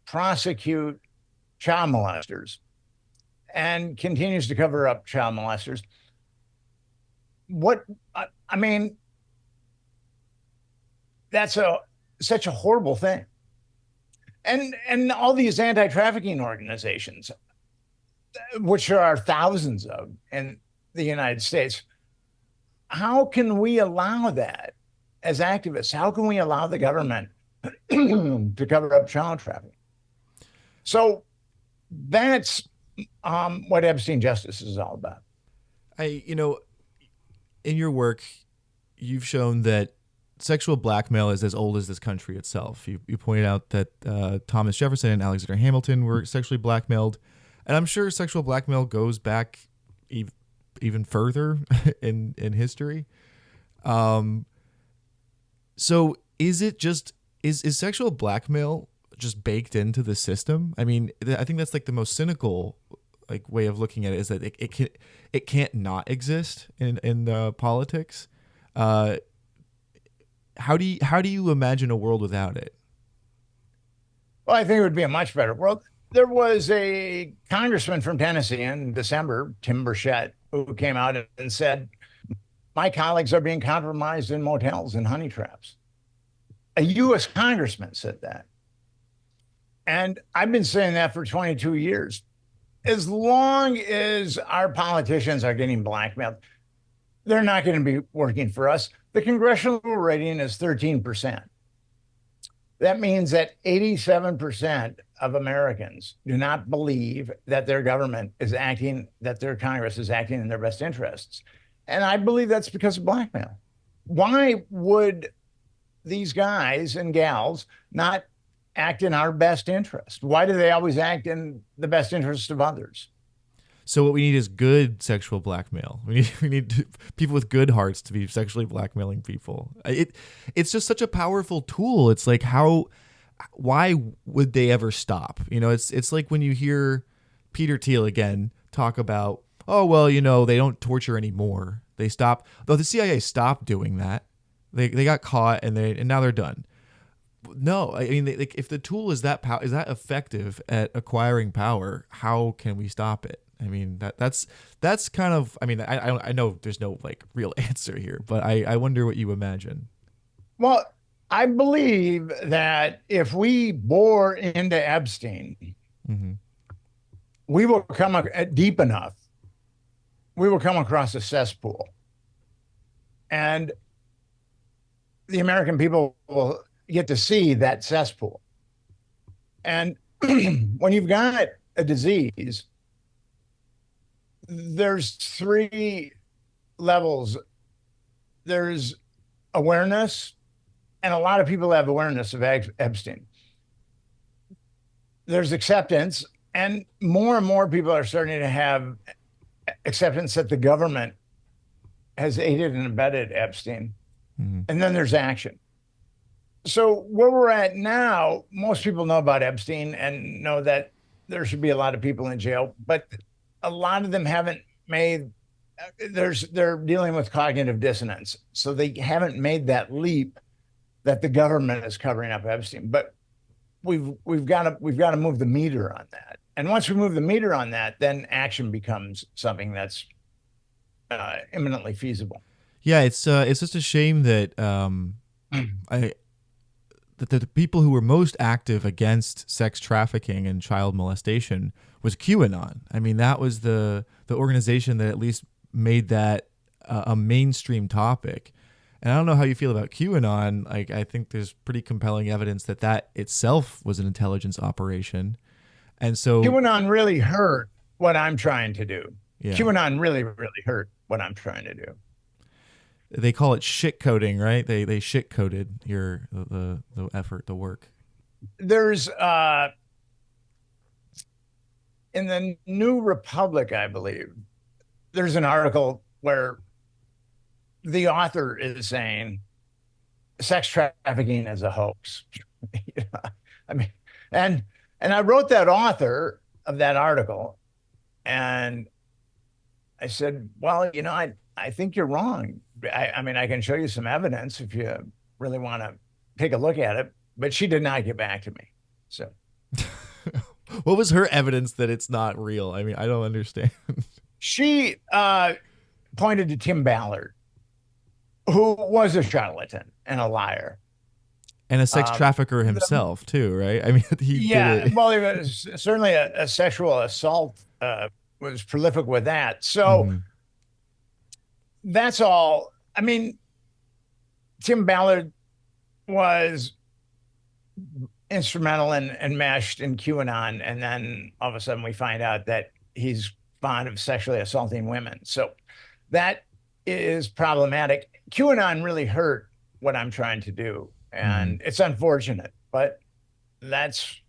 prosecute child molesters and continues to cover up child molesters, that's such a horrible thing. And all these anti-trafficking organizations, which there are thousands of in the United States, how can we allow that as activists? How can we allow the government to cover up child trafficking? So that's what Epstein justice is all about. In your work, you've shown that sexual blackmail is as old as this country itself. You pointed out that Thomas Jefferson and Alexander Hamilton were sexually blackmailed, and I'm sure sexual blackmail goes back even further in history. So is sexual blackmail just baked into the system? I mean, I think that's like the most cynical way of looking at it, is that it can't not exist in politics. How do you imagine a world without it? Well, I think it would be a much better world. There was a congressman from Tennessee in December, Tim Burchett, who came out and said, my colleagues are being compromised in motels and honey traps. A U.S. congressman said that. And I've been saying that for 22 years. As long as our politicians are getting blackmailed, they're not going to be working for us. The congressional rating is 13%. That means that 87% of Americans do not believe that their government is acting, that their Congress is acting in their best interests. And I believe that's because of blackmail. Why would these guys and gals not act in our best interest? Why do they always act in the best interest of others? So what we need is good sexual blackmail. We need people with good hearts to be sexually blackmailing people. It's just such a powerful tool. It's like why would they ever stop? You know, it's like when you hear Peter Thiel again talk about, oh well, you know, they don't torture anymore. They stop. Though the CIA stopped doing that. They got caught and now they're done. No, I mean, if the tool is that effective at acquiring power, how can we stop it? I mean, that's kind of. I mean, I know there's no like real answer here, but I wonder what you imagine. Well, I believe that if we bore into Epstein, Mm-hmm. we will come deep enough. We will come across a cesspool, and the American people will get to see that cesspool. And when you've got a disease, there's 3 levels. There's awareness, and a lot of people have awareness of Epstein. There's acceptance, and more people are starting to have acceptance that the government has aided and abetted Epstein. Mm-hmm. And then there's action. So where we're at now, most people know about Epstein and know that there should be a lot of people in jail, but a lot of them haven't made, they're dealing with cognitive dissonance. So they haven't made that leap that the government is covering up Epstein. But we've got to move the meter on that. And once we move the meter on that, then action becomes something that's imminently feasible. Yeah, it's just a shame that that the people who were most active against sex trafficking and child molestation was QAnon. I mean, that was the organization that at least made that a mainstream topic. And I don't know how you feel about QAnon. Like, I think there's pretty compelling evidence that itself was an intelligence operation. And so QAnon really hurt what I'm trying to do. Yeah. QAnon really, really hurt what I'm trying to do. They call it shit coding, right? They shit coded the effort, the work. There's in the New Republic, I believe, there's an article where the author is saying sex trafficking is a hoax. I mean, and I wrote that author of that article, and I said, well, you know, I think you're wrong. I mean, I can show you some evidence if you really want to take a look at it, but she did not get back to me. So what was her evidence that it's not real? I mean, I don't understand. She pointed to Tim Ballard, who was a charlatan and a liar. And a sex trafficker himself too, right? I mean, he did it. Well, he was certainly a sexual assault, was prolific with that. So that's all. I mean, Tim Ballard was instrumental and enmeshed in QAnon, and then all of a sudden we find out that he's fond of sexually assaulting women. So that is problematic. QAnon really hurt what I'm trying to do, and it's unfortunate, but that's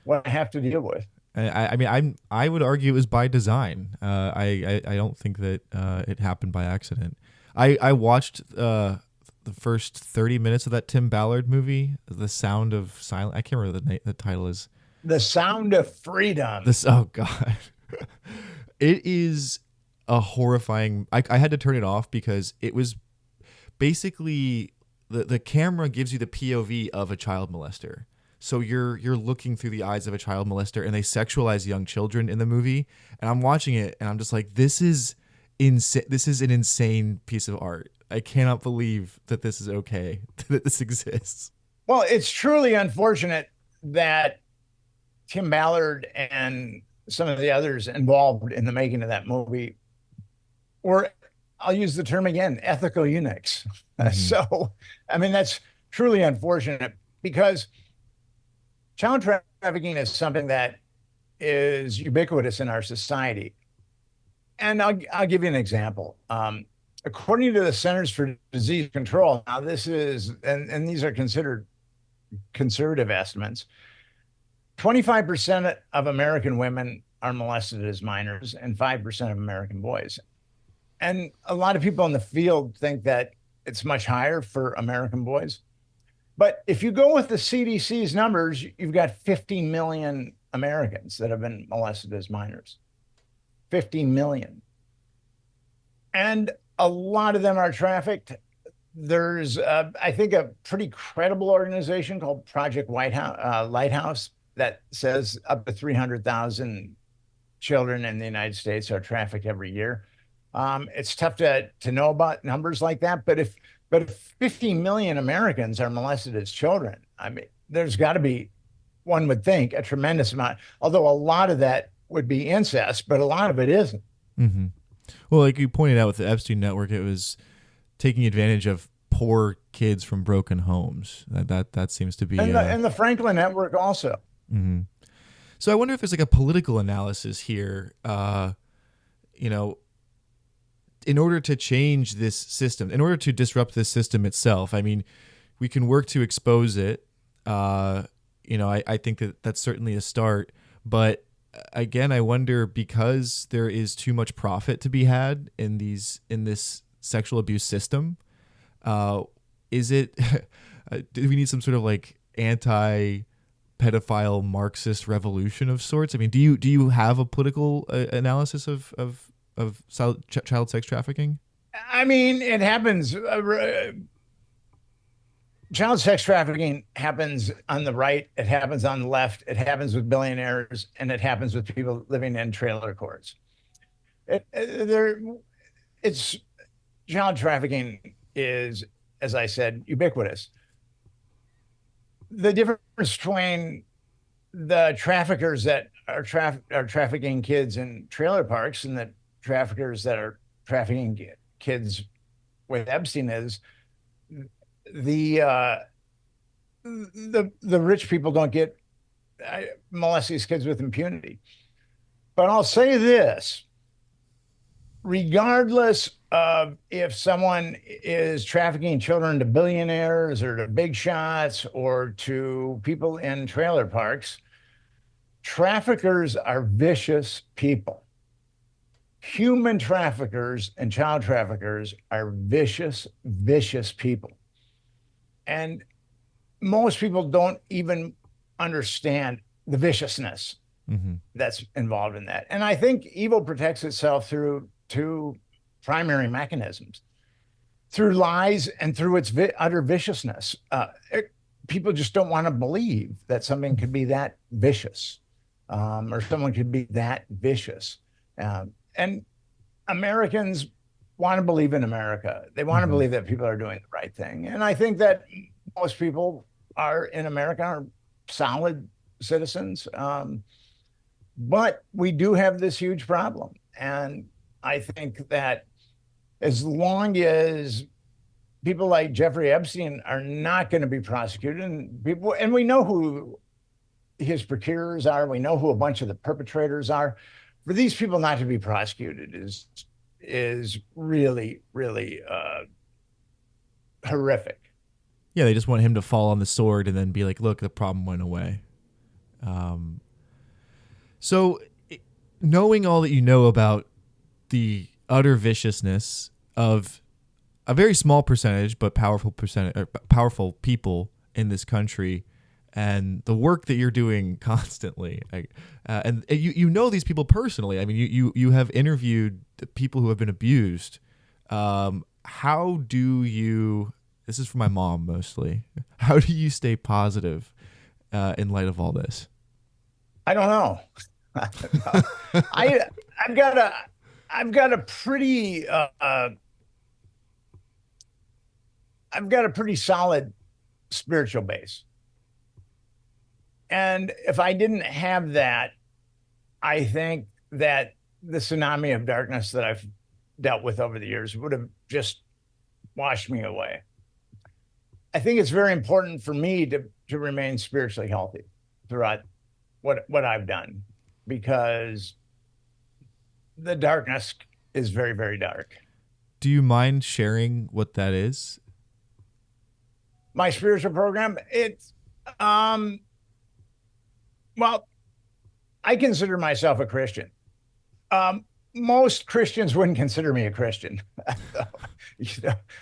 what I have to deal with. I mean, I would argue it was by design. I don't think that it happened by accident. I watched the first 30 minutes of that Tim Ballard movie, The Sound of Silence. I can't remember the title is. The Sound of Freedom. Oh God, it is a horrifying. I had to turn it off because it was basically the camera gives you the POV of a child molester. So you're looking through the eyes of a child molester, and they sexualize young children in the movie. And I'm watching it, and I'm just like, this is insane. This is an insane piece of art. I cannot believe that this is okay, that this exists. Well, it's truly unfortunate that Tim Ballard and some of the others involved in the making of that movie were, I'll use the term again, ethical eunuchs. So, I mean, that's truly unfortunate because child trafficking is something that is ubiquitous in our society. And I'll give you an example. According to the Centers for Disease Control, now this is, and these are considered conservative estimates, 25% of American women are molested as minors and 5% of American boys. And a lot of people in the field think that it's much higher for American boys. But if you go with the CDC's numbers, you've got 50 million Americans that have been molested as minors. 50 million. And a lot of them are trafficked. There's, I think, a pretty credible organization called Project Lighthouse that says up to 300,000 children in the United States are trafficked every year. It's tough to know about numbers like that, but if 50 million Americans are molested as children, I mean, there's got to be, one would think, a tremendous amount, although a lot of that would be incest, but a lot of it isn't. Mm-hmm. Well, like you pointed out with the Epstein network, it was taking advantage of poor kids from broken homes. That seems to be, and the Franklin network also. Mm-hmm. So I wonder if there's like a political analysis here. In order to change this system, in order to disrupt this system itself, I mean, we can work to expose it. I think that's certainly a start. But again, I wonder, because there is too much profit to be had in this sexual abuse system, is it? Do we need some sort of like anti-pedophile Marxist revolution of sorts? I mean, do you have a political analysis of child sex trafficking? I mean, it happens. Child sex trafficking happens on the right. It happens on the left. It happens with billionaires, and it happens with people living in trailer courts. Child trafficking is, as I said, ubiquitous. The difference between the traffickers that are trafficking kids in trailer parks and the traffickers that are trafficking kids with Epstein is the rich people don't get molest these kids with impunity. But I'll say this, regardless of if someone is trafficking children to billionaires or to big shots or to people in trailer parks, traffickers are vicious people. Human traffickers and child traffickers are vicious, vicious people. And most people don't even understand the viciousness that's involved in that. And I think evil protects itself through two primary mechanisms: through lies and through its utter viciousness. People just don't want to believe that something could be that vicious, or someone could be that vicious. And Americans want to believe in America. They want to believe that people are doing the right thing. And I think that most people in America are solid citizens. But we do have this huge problem. And I think that as long as people like Jeffrey Epstein are not going to be prosecuted, and we know who his procurers are, we know who a bunch of the perpetrators are, for these people not to be prosecuted is really, really horrific. Yeah, they just want him to fall on the sword and then be like, look, the problem went away. So knowing all that you know about the utter viciousness of a very small percentage, but powerful people in this country, and the work that you're doing constantly, and you know these people personally. I mean, you have interviewed people who have been abused. How do you? This is for my mom mostly. How do you stay positive in light of all this? I don't know. I've got a pretty solid spiritual base. And if I didn't have that, I think that the tsunami of darkness that I've dealt with over the years would have just washed me away. I think it's very important for me to remain spiritually healthy throughout what I've done, because the darkness is very, very dark. Do you mind sharing what that is? My spiritual program, it's well, I consider myself a Christian. Most Christians wouldn't consider me a Christian.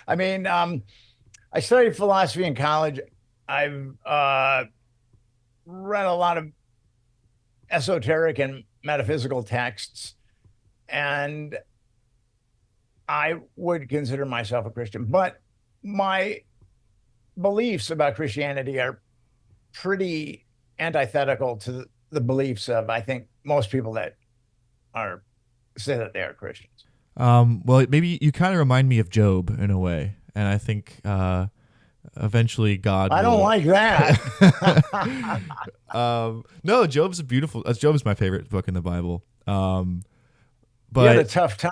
I mean, I studied philosophy in college. I've read a lot of esoteric and metaphysical texts, and I would consider myself a Christian. But my beliefs about Christianity are pretty antithetical to the beliefs of, I think, most people that say that they are Christians. Well, maybe you kind of remind me of Job in a way, and I think eventually God. I don't like that. No, Job's Job's my favorite book in the Bible. But he had a tough time.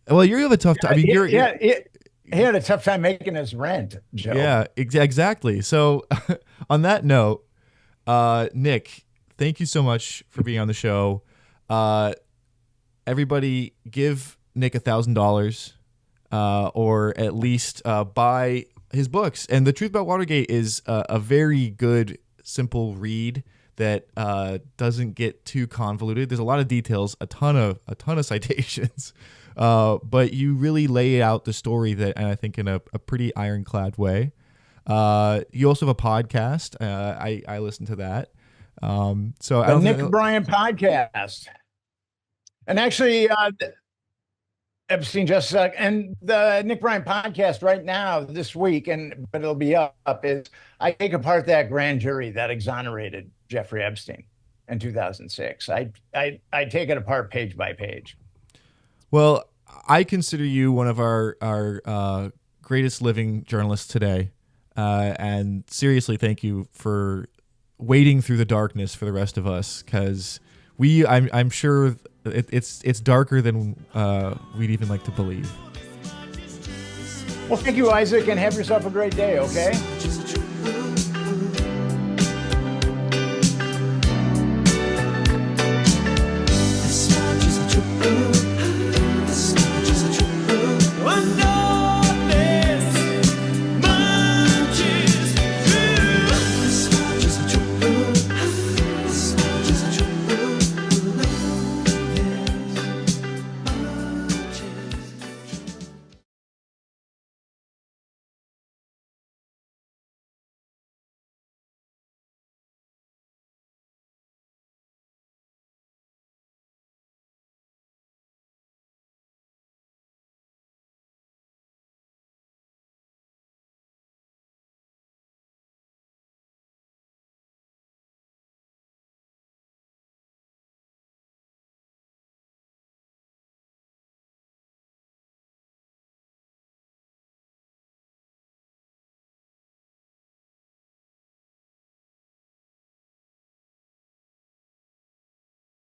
Well, you have a tough time. I mean, he had a tough time making his rent, Joe. Yeah, exactly. So, on that note, Nick, thank you so much for being on the show. Everybody, give Nick $1,000, or at least buy his books. And The Truth About Watergate is a very good, simple read that doesn't get too convoluted. There's a lot of details, a ton of citations, but you really lay out the story and I think in a pretty ironclad way. You also have a podcast. I listen to that. So the Nick Bryant podcast. And actually, Epstein just sucked. And the Nick Bryant podcast right now, this week, but it'll be up, is I take apart that grand jury that exonerated Jeffrey Epstein in 2006. I take it apart page by page. Well, I consider you one of our greatest living journalists today. And seriously, thank you for wading through the darkness for the rest of us, because I'm sure it's darker than we'd even like to believe. Well, thank you, Isaac, and have yourself a great day, okay?